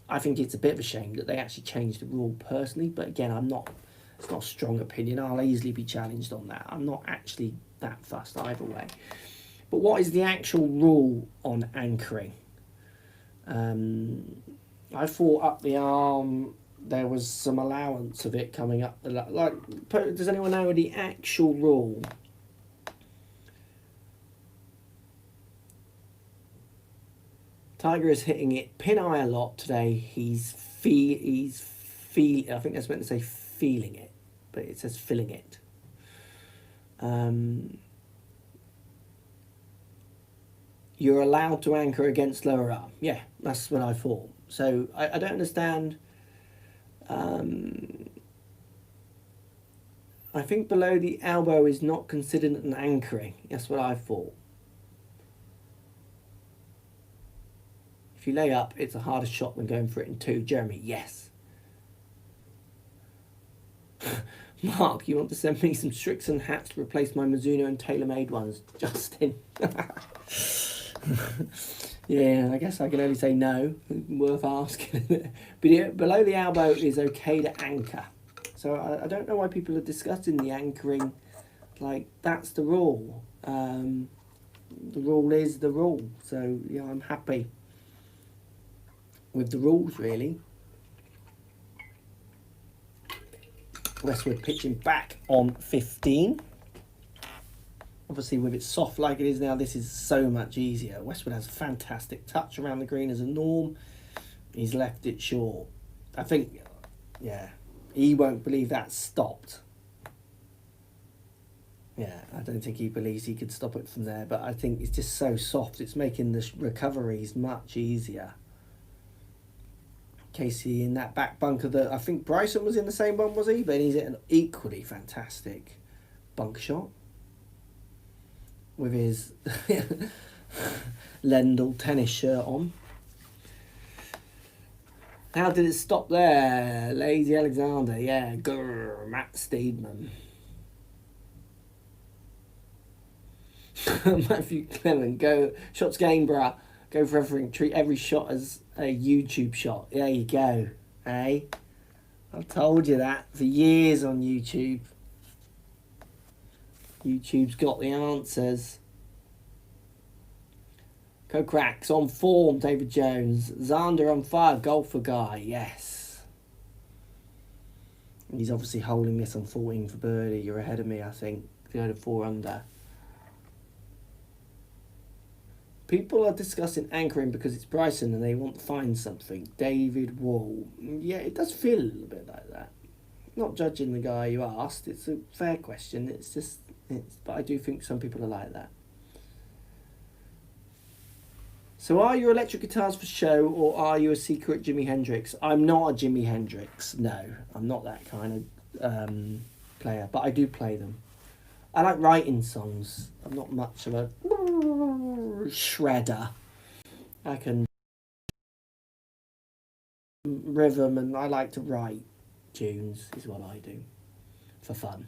I think it's a bit of a shame that they actually changed the rule personally, but again, it's not a strong opinion. I'll easily be challenged on that. I'm not actually that fussed either way. But what is the actual rule on anchoring? I thought up the arm there was some allowance of it coming up. Like, does anyone know the actual rule? Tiger is hitting it pin eye a lot today. He's I think that's meant to say feeling it, but it says filling it. You're allowed to anchor against lower arm. Yeah, that's what I thought. So I don't understand. I think below the elbow is not considered an anchoring. That's what I thought. If you lay up, it's a harder shot than going for it in two. Jeremy, yes. Mark, you want to send me some Strixon hats to replace my Mizuno and TaylorMade ones? Justin. Yeah, I guess I can only say no. Worth asking. But below the elbow is okay to anchor. So I don't know why people are discussing the anchoring. Like, that's the rule. The rule is the rule. So, yeah, I'm happy. with the rules, really. Westwood pitching back on 15. Obviously, with it soft like it is now, this is so much easier. Westwood has a fantastic touch around the green as a norm. He's left it short. I think, yeah, he won't believe that stopped. Yeah, I don't think he believes he could stop it from there, but I think it's just so soft. It's making the recoveries much easier. Casey in that back bunker that I think Bryson was in the same one, was he? But he's at an equally fantastic bunker shot with his Lendl tennis shirt on. How did it stop there? Lazy Alexander, yeah, grrr, Matt Steedman. Matthew Clement, go shots game, bruh. Go for everything. Treat every shot as a YouTube shot. There you go. Eh? I've told you that for years on YouTube. YouTube's got the answers. Co-cracks on form, David Jones. Xander on fire, golfer guy. Yes. He's obviously holding this on 14 for birdie. You're ahead of me, I think. Go to 4 under. People are discussing anchoring because it's Bryson and they want to find something. David Wall. Yeah, it does feel a little bit like that. Not judging the guy you asked. It's a fair question. But I do think some people are like that. So are your electric guitars for show or are you a secret Jimi Hendrix? I'm not a Jimi Hendrix. No, I'm not that kind of player. But I do play them. I like writing songs. I'm not much of a shredder. I can rhythm and I like to write tunes is what I do for fun.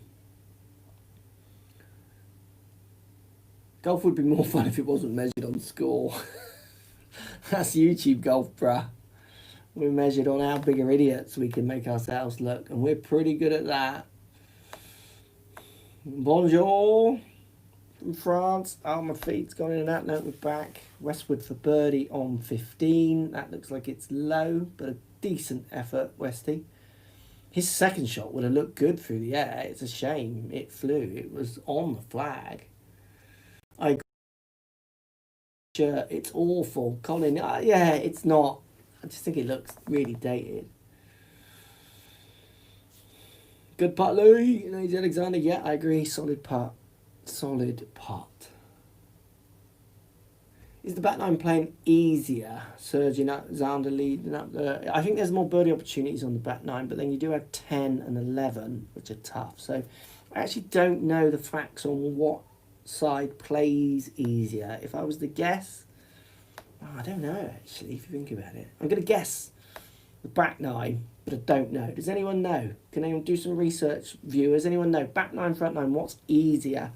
Golf would be more fun if it wasn't measured on score. That's YouTube golf, bruh. We're measured on how bigger idiots we can make ourselves look, and we're pretty good at that. Bonjour from France. Oh, my feet's gone in and out. No, we're back. Westwood for birdie on 15. That looks like it's low, but a decent effort, Westy. His second shot would have looked good through the air. It's a shame it flew. It was on the flag. It's awful. Colin, yeah, it's not. I just think it looks really dated. Good putt, Louis. Lazy Alexander, yeah, I agree. Solid putt. Solid putt. Is the back nine playing easier? Surging up, Xander leading up there. I think there's more birdie opportunities on the back nine, but then you do have 10 and 11, which are tough. So I actually don't know the facts on what side plays easier. If I was to guess, I don't know actually, if you think about it. I'm going to guess the back nine, but I don't know. Does anyone know? Can anyone do some research, viewers? Anyone know? Back nine, front nine, what's easier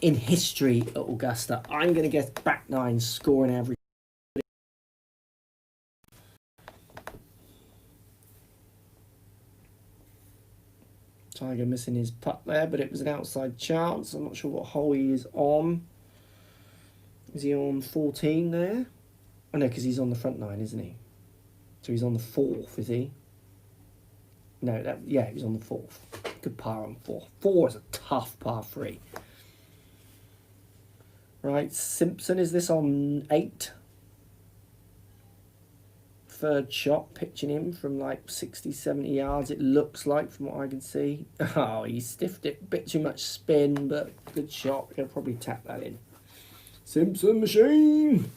in history at Augusta? I'm going to guess back nine scoring average. Tiger missing his putt there, but it was an outside chance. I'm not sure what hole he is on. Is he on 14 there? Oh no, because he's on the front nine, isn't he? So he's on the 4th, is he? No, yeah, he's on the 4th. Good par on 4. 4 is a tough par 3. Right, Simpson, is this on 8? Third shot, pitching him from like 60, 70 yards, it looks like, from what I can see. Oh, he stiffed it, a bit too much spin, but good shot. He'll probably tap that in. Simpson machine!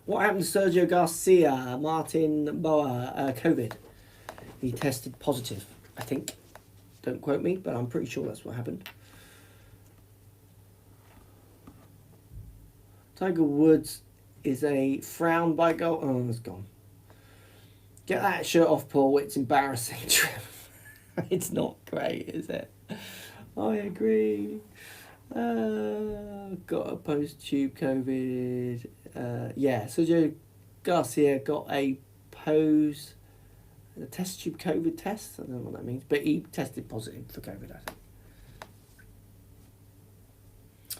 What happened to Sergio Garcia? Martin Boa, COVID. He tested positive, I think. Don't quote me, but I'm pretty sure that's what happened. Tiger Woods is a frown by goal. Oh, it's gone. Get that shirt off, Paul. It's embarrassing. It's not great, is it? I agree. Got a post-tube COVID. Yeah, Sergio Garcia got a test tube COVID test. I don't know what that means, but he tested positive for COVID, I think.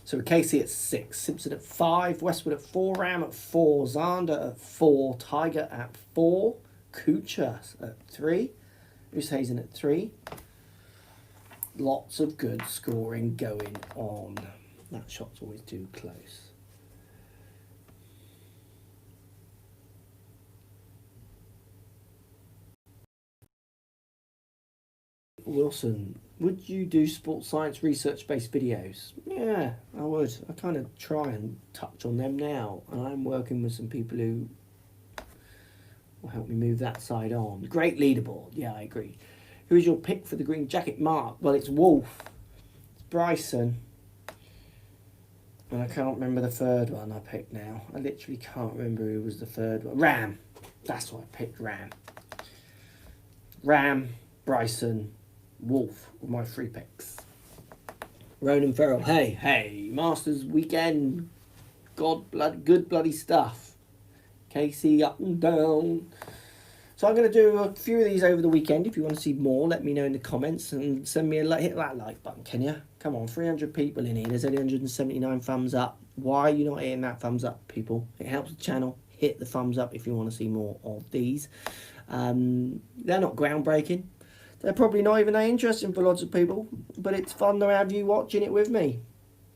So Casey at 6, Simpson at 5, Westwood at 4, Ram at 4, Zander at 4, Tiger at 4, Kuchar at 3, Oosthuizen at 3. Lots of good scoring going on. That shot's always too close. Wilson, would you do sports science research-based videos? Yeah, I would. I kind of try and touch on them now, and I'm working with some people who will help me move that side on. Great leaderboard. Yeah, I agree. Who is your pick for the green jacket, Mark? Well, it's Wolf. It's Bryson. And I can't remember the third one I picked now. I literally can't remember who was the third one. Ram. That's what I picked, Ram. Ram, Bryson, Wolf were my 3 picks. Ronan Farrell. Hey, Masters weekend. Good bloody stuff. Casey up and down. So I'm going to do a few of these over the weekend. If you want to see more, let me know in the comments and send me a like. Hit that like button, can you? Come on, 300 people in here. There's only 179 thumbs up. Why are you not hitting that thumbs up, people? It helps the channel. Hit the thumbs up if you want to see more of these. They're not groundbreaking. They're probably not even that interesting for lots of people, but it's fun to have you watching it with me.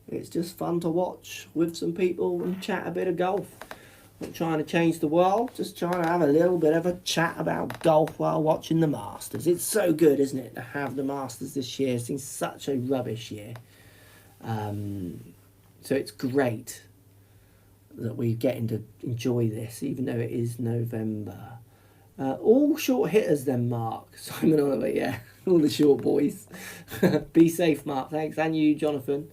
It's just fun to watch with some people and chat a bit of golf. Not trying to change the world, just trying to have a little bit of a chat about golf while watching the Masters. It's so good, isn't it, to have the Masters this year. It's been such a rubbish year. So it's great that we're getting to enjoy this, even though it is November. All short hitters then, Mark. Simon Oliver, yeah. All the short boys. Be safe, Mark. Thanks. And you, Jonathan.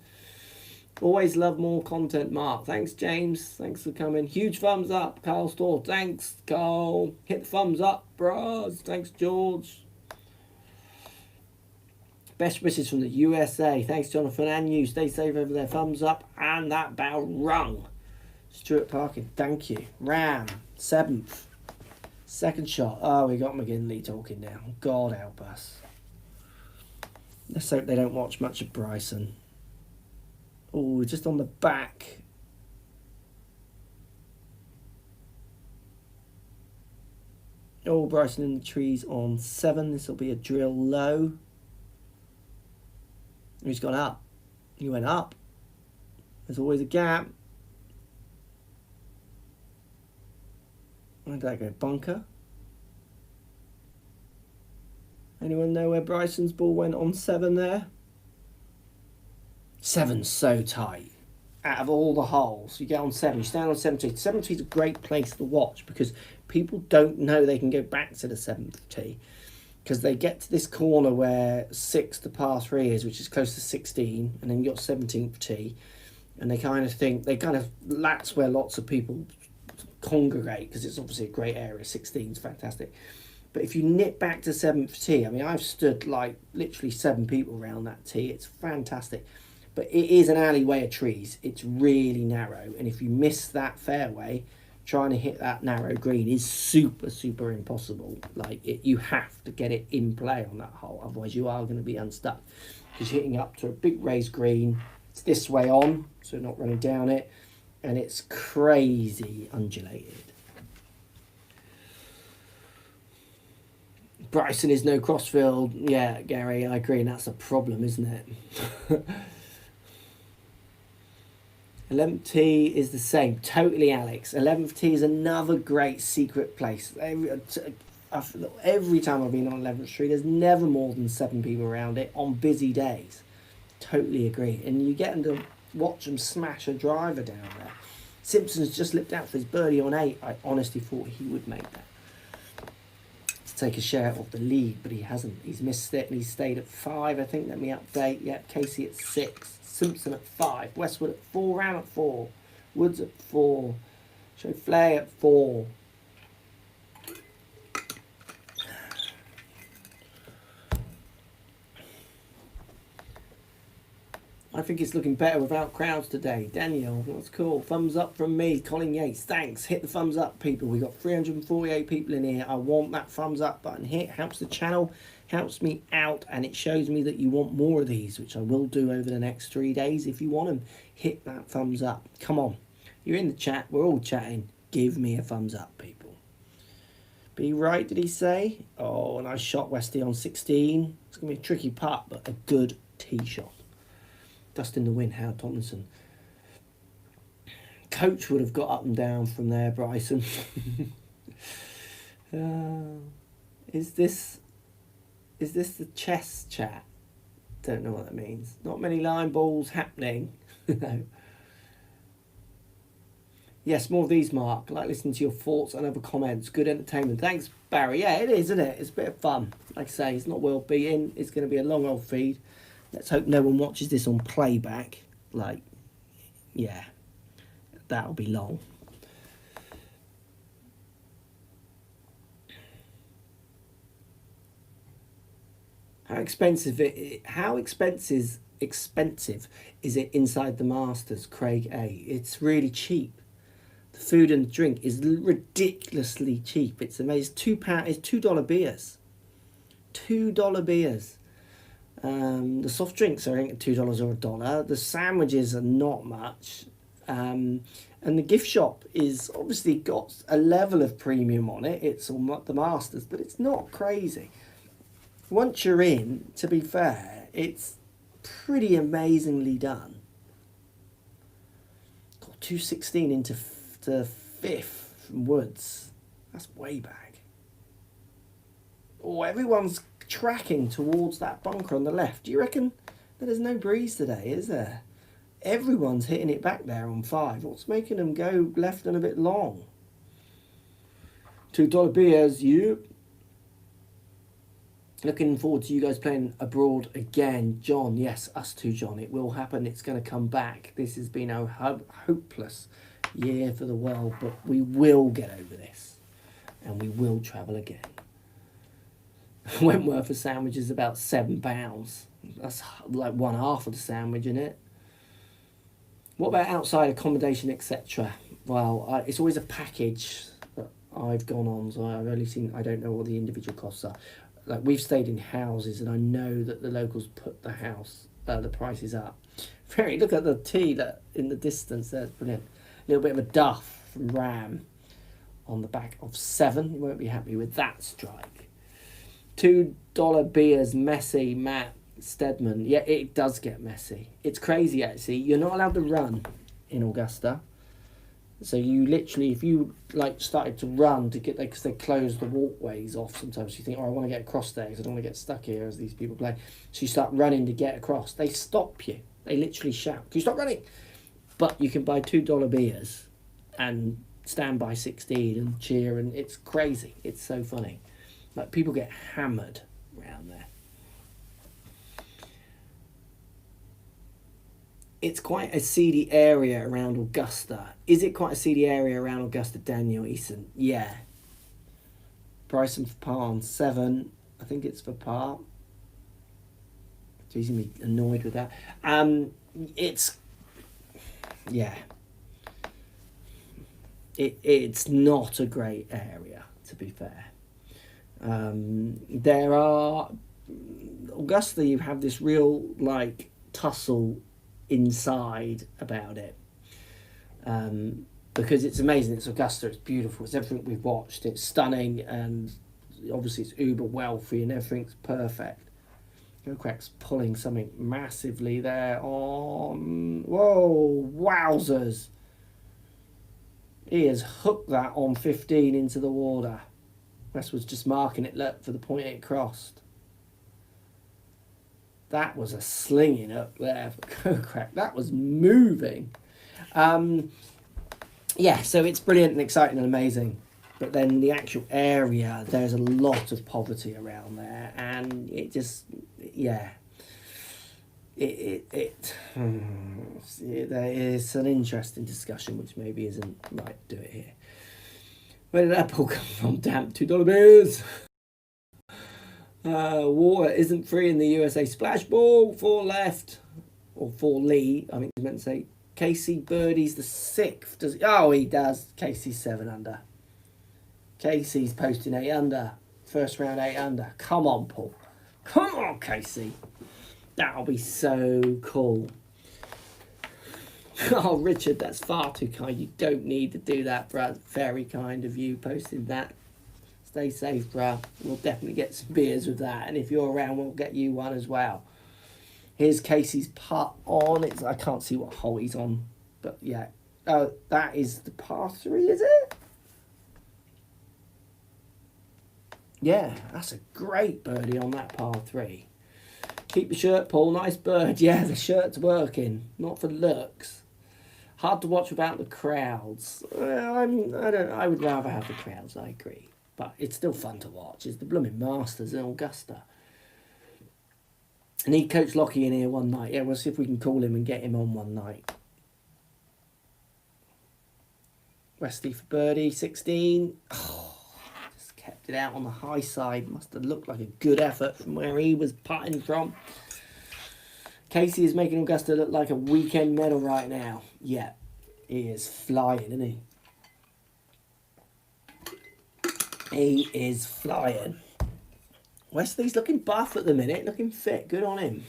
Always love more content, Mark. Thanks, James. Thanks for coming. Huge thumbs up, Carl Storr. Thanks, Carl. Hit the thumbs up, bros. Thanks, George. Best wishes from the USA. Thanks, Jonathan, and you. Stay safe over there. Thumbs up and that bell rung. Stuart Parkin, thank you. Ram, 7th. Second shot. Oh, we got McGinley talking now. God help us. Let's hope they don't watch much of Bryson. Oh, just on the back. Oh, Bryson in the trees on 7. This will be a drill low. He's gone up. He went up. There's always a gap. Where did that go? Bunker? Anyone know where Bryson's ball went on 7 there? 7's so tight. Out of all the holes, you get on 7, you stand on 17. 7th tee is a great place to watch because people don't know they can go back to the 7th tee because they get to this corner where 6 the par 3 is, which is close to 16, and then you got 17th tee, and they kind of think that's where lots of people congregate because it's obviously a great area. 16 is fantastic. But if you nip back to 7th tee, I mean, I've stood like literally 7 people around that tee. It's fantastic. But it is an alleyway of trees. It's really narrow. And if you miss that fairway, trying to hit that narrow green is super, super impossible. You have to get it in play on that hole. Otherwise, you are going to be unstuck. Because you're hitting up to a big raised green. It's this way on, so not running down it. And it's crazy undulated. Bryson is no Crossfield. Yeah, Gary, I agree. And that's a problem, isn't it? 11th tee is the same. Totally, Alex. 11th tee is another great secret place. Every time I've been on 11th Street, there's never more than 7 people around it on busy days. Totally agree. And you get them to watch them smash a driver down there. Simpson's just lipped out for his birdie on 8. I honestly thought he would make that. To take a share of the lead, but he hasn't. He's missed it and he's stayed at 5, I think. Let me update. Yep, Casey at 6. Simpson at 5, Westwood at 4, Ram at 4, Woods at 4, Chaufflet at 4. I think it's looking better without crowds today. Daniel, that's cool. Thumbs up from me. Colin Yates, thanks. Hit the thumbs up, people. We got 348 people in here. I want that thumbs up button hit. Helps the channel, helps me out, and it shows me that you want more of these, which I will do over the next 3 days. If you want them, hit that thumbs up. Come on. You're in the chat. We're all chatting. Give me a thumbs up, people. Be right, did he say? Oh, and I shot Westy on 16. It's going to be a tricky putt, but a good tee shot. Dust in the wind, Howard Tomlinson. Coach would have got up and down from there, Bryson. Is this the chess chat? Don't know what that means. Not many line balls happening. No. Yes, more of these, Mark. I like listening to your thoughts and other comments. Good entertainment. Thanks, Barry. Yeah, it is, isn't it? It's a bit of fun. Like I say, it's not world beating. It's going to be a long old feed. Let's hope no one watches this on playback. Like, yeah, that'll be long. How expensive is it inside the Masters, Craig A? It's really cheap. The food and drink is ridiculously cheap. It's amazing. £2. It's $2 beers. $2 beers. The soft drinks are $2 or $1. The sandwiches are not much. And the gift shop is obviously got a level of premium on it. It's on the Masters, but it's not crazy. Once you're in, to be fair, it's pretty amazingly done. Got 216 into the 5th from Woods. That's way back. Oh, everyone's tracking towards that bunker on the left. Do you reckon that there's no breeze today, is there? Everyone's hitting it back there on 5. What's making them go left and a bit long? $2 beers, you. Looking forward to you guys playing abroad again. John, yes, us too, John. It will happen. It's going to come back. This has been a hopeless year for the world, but we will get over this. And we will travel again. Wentworth a sandwich is about £7. That's like one half of the sandwich, isn't it? What about outside accommodation, etc.? Well, it's always a package that I've gone on, so I've only seen, I don't know what the individual costs are. Like, we've stayed in houses, and I know that the locals put the prices up. Look at the tee that in the distance there, it's brilliant. A little bit of a duff from Ram on the back of 7. You won't be happy with that strike. $2 beers, messy, Matt Stedman. Yeah, it does get messy. It's crazy, actually. You're not allowed to run in Augusta. So you literally, if you like started to run to get there, because they close the walkways off sometimes, you think, oh, I want to get across there because I don't want to get stuck here as these people play. So you start running to get across. They stop you. They literally shout, can you stop running? But you can buy $2 beers and stand by 16 and cheer, and it's crazy. It's so funny. Like, people get hammered around there. It's quite a seedy area around Augusta. Is it quite a seedy area around Augusta, Daniel Eason? Yeah. Bryson for par on 7. I think it's for par. He's going to be annoyed with that. It's... Yeah. It's not a great area, to be fair. There are... Augusta, you have this real, like, tussle inside about it, because it's amazing. It's Augusta, it's beautiful, it's everything we've watched, it's stunning, and obviously it's uber wealthy and everything's perfect. Go-Crack's pulling something massively there on... Whoa, wowzers. He has hooked that on 15 into the water. West was just marking it, look, for the point it crossed. That was a slinging up there for Go-Crack. That was moving. Yeah, so it's brilliant and exciting and amazing. But then the actual area, there's a lot of poverty around there. And it just, yeah. It's an interesting discussion, which maybe isn't right to do it here. Where did that ball come from? Damn, $2 beers. Water isn't free in the USA. Splash ball, 4 left. or for Lee, I think he meant to say, Casey Birdie's the 6th. Does he? Oh, he does. Casey's 7 under. Casey's posting 8 under. First round 8 under. Come on, Paul. Come on, Casey. That'll be so cool. Oh, Richard, that's far too kind. You don't need to do that, bruh. Very kind of you posting that. Stay safe, bruh. We'll definitely get some beers with that. And if you're around, we'll get you one as well. Here's Casey's putt on. I can't see what hole he's on. But yeah. Oh, that is the par 3, is it? Yeah, that's a great birdie on that par 3. Keep the shirt, Paul. Nice bird. Yeah, the shirt's working. Not for looks. Hard to watch without the crowds. I would rather have the crowds, I agree. But it's still fun to watch. It's the blooming Masters in Augusta. I need Coach Lockie in here one night. Yeah, we'll see if we can call him and get him on one night. Westy for birdie, 16. Oh, just kept it out on the high side. Must have looked like a good effort from where he was putting from. Casey is making Augusta look like a weekend medal right now. Yeah, he is flying, isn't he? He is flying. Wesley's looking buff at the minute, looking fit. Good on him.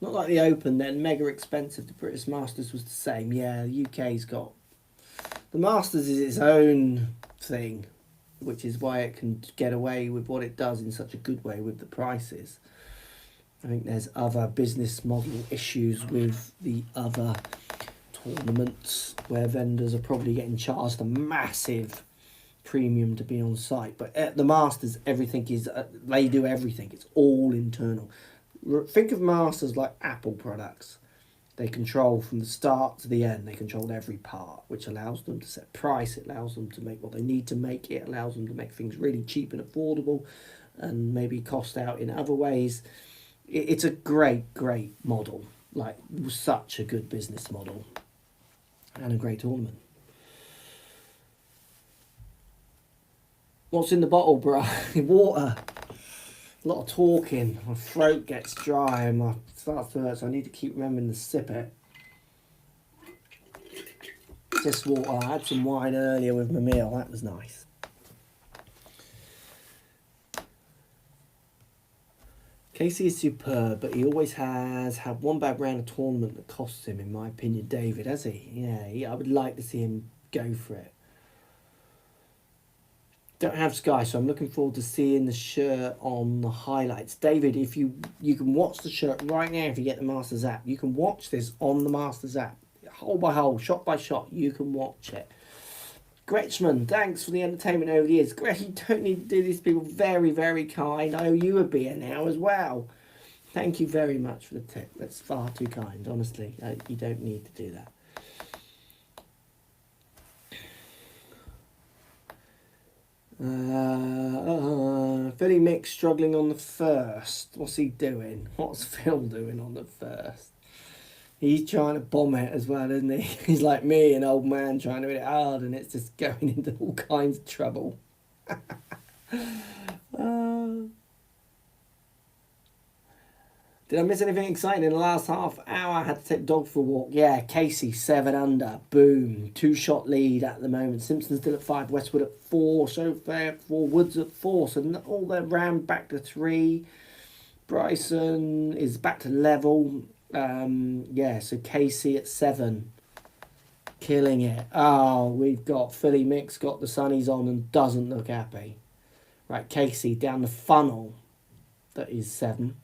Not like the Open then, mega expensive. The British Masters was the same. Yeah, the UK's got... The Masters is its own thing, which is why it can get away with what it does in such a good way with the prices. I think there's other business model issues with the other tournaments where vendors are probably getting charged a massive premium to be on site. But at the Masters, everything is... they do everything. It's all internal. Think of Masters like Apple products. They control from the start to the end. They control every part, which allows them to set price. It allows them to make what they need to make. It allows them to make things really cheap and affordable and maybe cost out in other ways. It's a great, great model. Like, such a good business model. And a great tournament. What's in the bottle, bro? Water. A lot of talking. My throat gets dry and my starts to hurt, so I need to keep remembering to sip it. Just water. I had some wine earlier with my meal. That was nice. Casey is superb, but he always has had one bad round of tournament that costs him, in my opinion. David, has he? Yeah, I would like to see him go for it. Don't have Sky, so I'm looking forward to seeing the shirt on the highlights. David, if you can watch the shirt right now if you get the Masters app. You can watch this on the Masters app. Hole by hole, shot by shot, you can watch it. Gretchman, thanks for the entertainment over the years. Gretch, you don't need to do these people. Very, very kind. I owe you a beer now as well. Thank you very much for the tip. That's far too kind, honestly. You don't need to do that. Philly Mick struggling on the first. What's he doing? What's Phil doing on the first? He's trying to bomb it as well, isn't he? He's like me, an old man trying to hit it hard, and it's just going into all kinds of trouble. Did I miss anything exciting in the last half hour? I had to take the dog for a walk. Yeah, Casey, 7 under. Boom. 2-shot lead at the moment. Simpson's still at 5. Westwood at 4. So fair 4. Woods at 4. So all their round back to 3. Bryson is back to level. Yeah, so Casey at 7. Killing it. Oh, we've got Philly Mick's got the sunnies on and doesn't look happy. Right, Casey down the funnel. That is 7.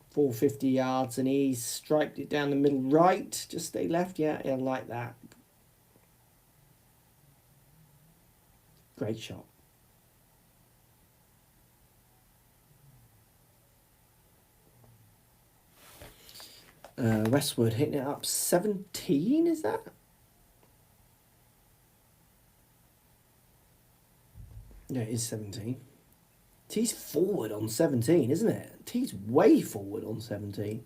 450 yards, and he's striped it down the middle right. Just stay left. Yeah, I like that. Great shot. Westwood hitting it up 17, is that? Yeah, it is 17. T's forward on 17, isn't it? T's way forward on 17.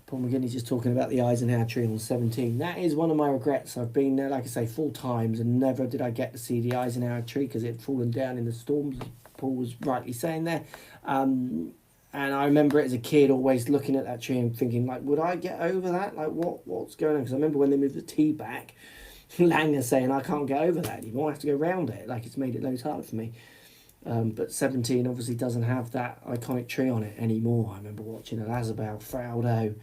Paul McGinney's just talking about the Eisenhower tree on 17. That is one of my regrets. I've been there, like I say, 4 times, and never did I get to see the Eisenhower tree because it had fallen down in the storms, as Paul was rightly saying there. And I remember it as a kid always looking at that tree and thinking, like, would I get over that? Like, what's going on? Because I remember when they moved the T back, Langer saying, I can't get over that anymore. I have to go round it. Like, it's made it loads harder for me. But 17 obviously doesn't have that iconic tree on it anymore. I remember watching Elazabal, Fraudo,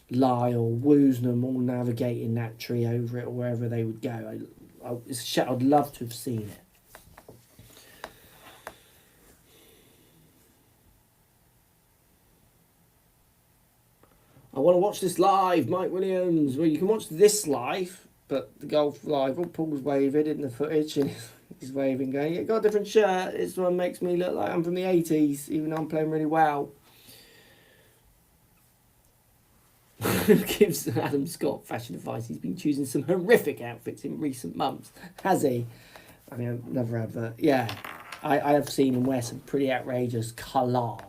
Lyle, Woosnam all navigating that tree over it or wherever they would go. I'd love to have seen it. I want to watch this live, Mike Williams. Well, you can watch this live, but the golf live, well, Paul's waving in the footage and he's waving going, yeah, got a different shirt. This one makes me look like I'm from the 80s, even though I'm playing really well. Gives Adam Scott fashion advice. He's been choosing some horrific outfits in recent months, has he? I mean, another advert. Yeah, I have seen him wear some pretty outrageous colours.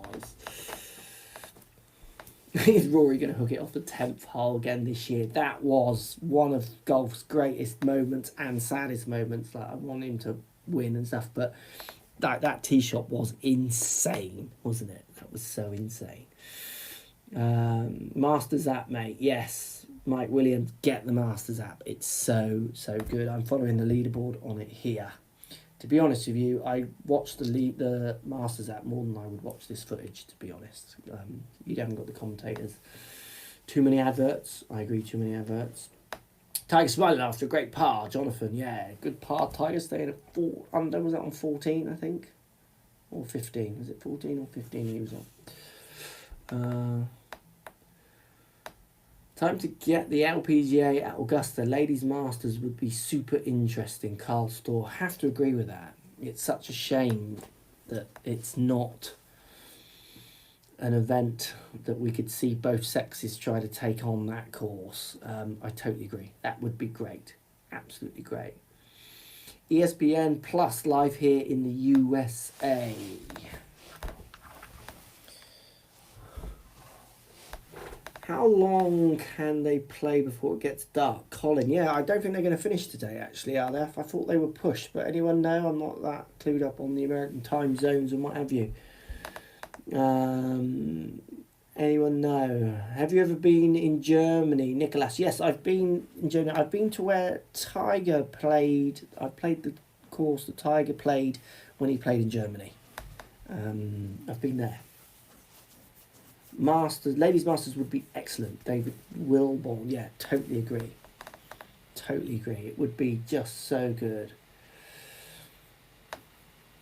Is Rory going to hook it off the 10th hole again this year? That was one of golf's greatest moments and saddest moments. Like, I want him to win and stuff, but that tee shot was insane, wasn't it? That was so insane. Masters app, mate. Yes, Mike Williams, get the Masters app. It's so good. I'm following the leaderboard on it here. To be honest with you, I watched the Masters app more than I would watch this footage, to be honest. You haven't got the commentators. Too many adverts. I agree, too many adverts. Tiger smiling after a great par. Jonathan, yeah, good par. Tiger staying at 4 under. Was that on 14, I think? Or 15. Was it 14 or 15 he was on? Time to get the LPGA at Augusta. Ladies Masters would be super interesting. Carl Storr. Have to agree with that. It's such a shame that it's not an event that we could see both sexes try to take on that course. I totally agree. That would be great. Absolutely great. ESPN Plus live here in the USA. How long can they play before it gets dark? Colin, yeah, I don't think they're going to finish today, actually, are they? I thought they were pushed, but anyone know? I'm not that clued up on the American time zones and what have you. Anyone know? Have you ever been in Germany, Nicholas? Yes, I've been in Germany. I've been to where Tiger played. I played the course that Tiger played when he played in Germany. I've been there. Ladies Masters would be excellent. David Wilborn, yeah, totally agree. Totally agree. It would be just so good.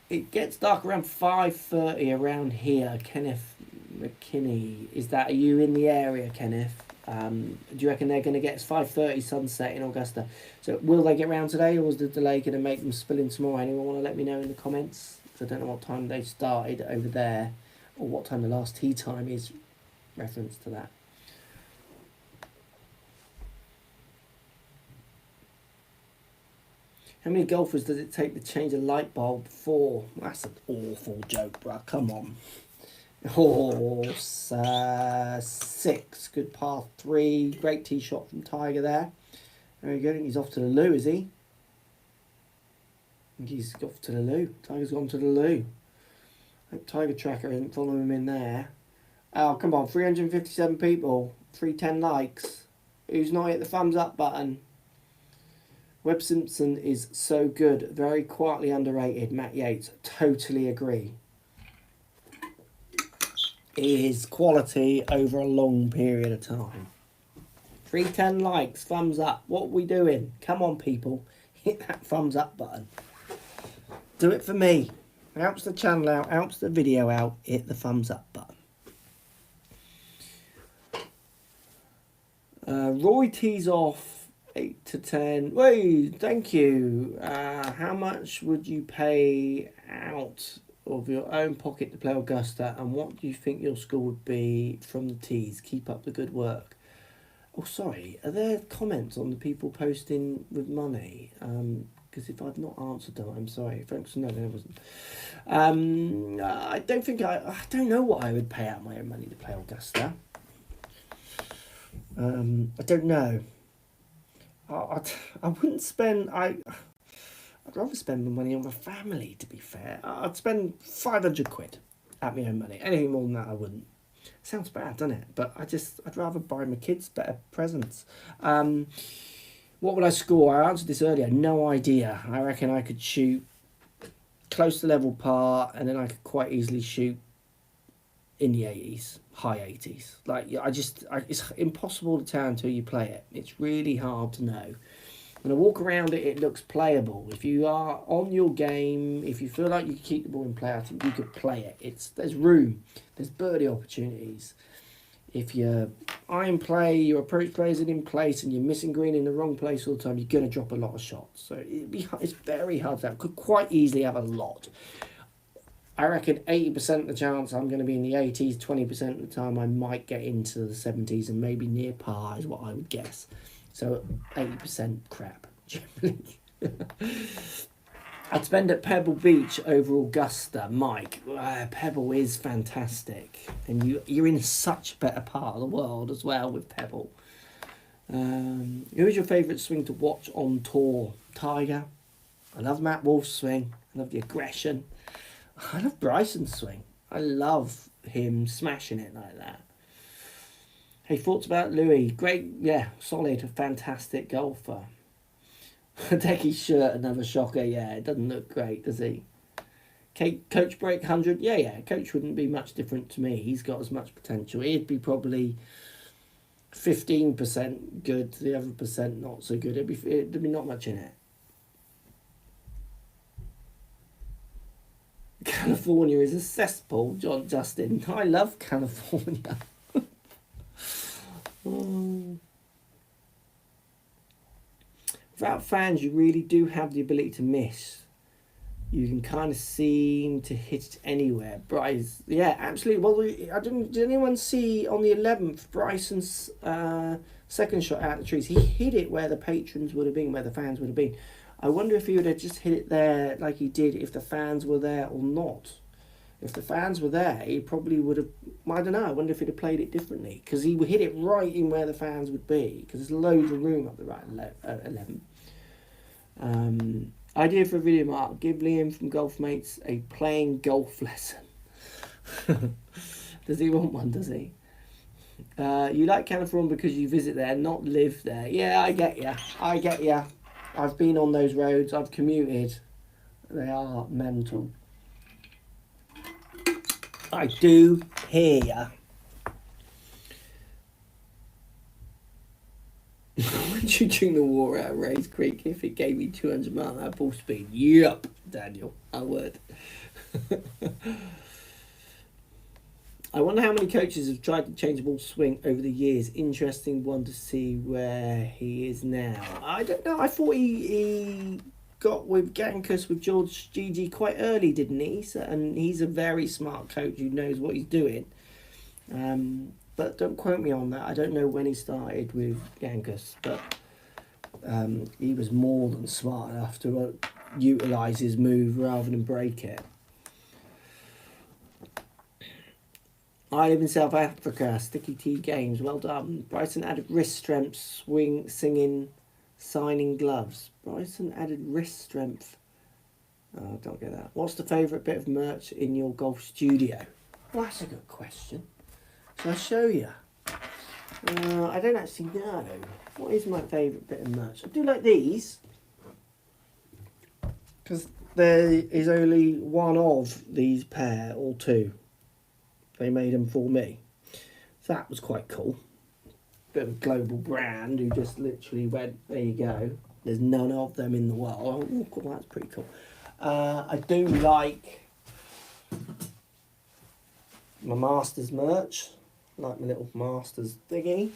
It gets dark around 5:30 around here. Kenneth McKinney, are you in the area, Kenneth? Do you reckon they're going to get 5:30 sunset in Augusta? So will they get round today, or is the delay going to make them spill in tomorrow? Anyone want to let me know in the comments? I don't know what time they started over there, or what time the last tee time is. Reference to that. How many golfers does it take to change a light bulb for? That's an awful joke, bruh. Come on. Horse 6. Good par 3. Great tee shot from Tiger there. Very good. He's off to the loo, is he? I think he's off to the loo. Tiger's gone to the loo. I hope Tiger Tracker isn't following him in there. Oh, come on. 357 people. 310 likes. Who's not hit the thumbs up button? Webb Simpson is so good. Very quietly underrated. Matt Yates. Totally agree. Is quality over a long period of time. 310 likes. Thumbs up. What are we doing? Come on, people. Hit that thumbs up button. Do it for me. Helps the channel out. Helps the video out. Hit the thumbs up button. Roy tees off 8 to 10. Wait, thank you. How much would you pay out of your own pocket to play Augusta, and what do you think your score would be from the tees? Keep up the good work. Oh, sorry. Are there comments on the people posting with money? Because if I've not answered them, I'm sorry. Thanks. No, there wasn't. I don't know what I would pay out my own money to play Augusta. I don't know. I wouldn't spend. I'd rather spend my money on the family. To be fair, I'd spend 500 quid at my own money. Anything more than that, I wouldn't. Sounds bad, doesn't it? But I'd rather buy my kids better presents. What would I score? I answered this earlier. No idea. I reckon I could shoot close to level par, and then I could quite easily shoot in the 80s, high 80s. Like, it's impossible to tell until you play it. It's really hard to know. When I walk around it, it looks playable. If you are on your game, if you feel like you can keep the ball in play, I think you could play it. There's room. There's birdie opportunities. If your iron play, your approach play isn't in place, and you're missing green in the wrong place all the time, you're going to drop a lot of shots. So it's very hard to have. Could quite easily have a lot. I reckon 80% of the chance I'm going to be in the 80s, 20% of the time I might get into the 70s, and maybe near par is what I would guess. So 80% crap, generally. I'd spend at Pebble Beach over Augusta. Mike, Pebble is fantastic. And you're in such a better part of the world as well with Pebble. Who is your favourite swing to watch on tour? Tiger. I love Matt Wolf's swing. I love the aggression. I love Bryson's swing. I love him smashing it like that. Hey, thoughts about Louis? Great, yeah, solid, fantastic golfer. Decky's shirt, another shocker. Yeah, it doesn't look great, does he? Coach break 100. Yeah. Coach wouldn't be much different to me. He's got as much potential. He'd be probably 15% good. The other percent not so good. There'd be not much in it. California is a cesspool, Justin. I love California. Without fans, you really do have the ability to miss. You can kind of seem to hit it anywhere. Bryce, yeah, absolutely. Well, did anyone see on the 11th Bryson's second shot out of the trees? He hit it where the patrons would have been, where the fans would have been. I wonder if he would have just hit it there like he did if the fans were there or not. If the fans were there, he probably would have... I don't know. I wonder if he'd have played it differently. Because he would hit it right in where the fans would be. Because there's loads of room up the right 11. Idea for a video, Mark. Give Liam from Golf Mates a playing golf lesson. Does he want one, does he? You like California because you visit there, not live there. Yeah, I get ya. I've been on those roads. I've commuted. They are mental. I do hear ya. Would you drink the water out of Ray's Creek if it gave me 200 miles an hour ball speed? Yep, Daniel, I would. I wonder how many coaches have tried to change the ball swing over the years. Interesting one to see where he is now. I don't know. I thought he got with Gankus with George Gigi quite early, didn't he? So, and he's a very smart coach who knows what he's doing. But don't quote me on that. I don't know when he started with Gankus, but he was more than smart enough to utilise his move rather than break it. I live in South Africa. Sticky T Games. Well done. Bryson added wrist strength, swing, singing, signing gloves. Bryson added wrist strength. Oh, I don't get that. What's the favourite bit of merch in your golf studio? Well, that's a good question. Shall I show you? I don't actually know. What is my favourite bit of merch? I do like these. Because there is only one of these pair, or two. They made them for me. So that was quite cool. Bit of a global brand who just literally went, there you go. There's none of them in the world. Oh, cool, that's pretty cool. I do like my Masters merch. Like my little Masters thingy.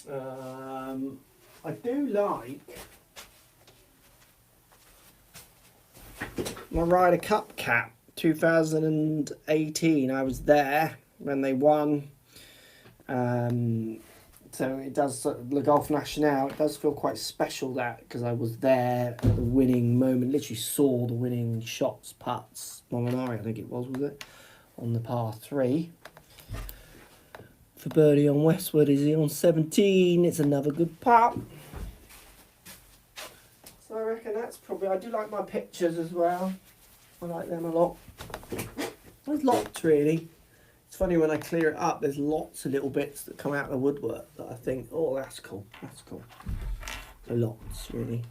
I do like my Ryder Cup cap. 2018, I was there when they won. So it does, the Golf National, it does feel quite special that, because I was there at the winning moment, literally saw the winning shots, putts, Molinari, I think it was it? On the par 3. for birdie on Westwood. Is he on 17? It's another good putt. So I reckon that's probably... I do like my pictures as well. I like them a lot. There's lots, really. It's funny when I clear it up, there's lots of little bits that come out of the woodwork that I think, oh, that's cool. That's cool. So lots, really.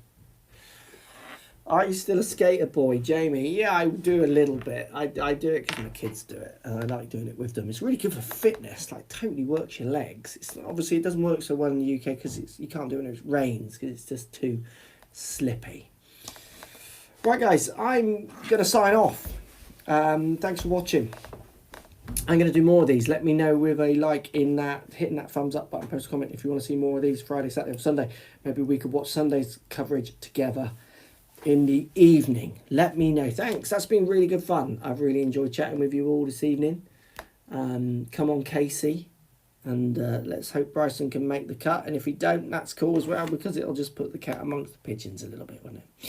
Are you still a skater boy, Jamie? Yeah, I do a little bit. I do it because my kids do it, and I like doing it with them. It's really good for fitness. Like, totally works your legs. It's obviously it doesn't work so well in the UK because you can't do it when it rains because it's just too slippy. Right, guys, I'm gonna sign off. Thanks for watching. I'm going to do more of these. Let me know with a like in that, hitting that thumbs up button, post a comment if you want to see more of these Friday, Saturday or Sunday. Maybe we could watch Sunday's coverage together in the evening. Let me know. Thanks. That's been really good fun. I've really enjoyed chatting with you all this evening. Come on, Casey. And let's hope Bryson can make the cut. And if he don't, that's cool as well because it'll just put the cat amongst the pigeons a little bit, won't it?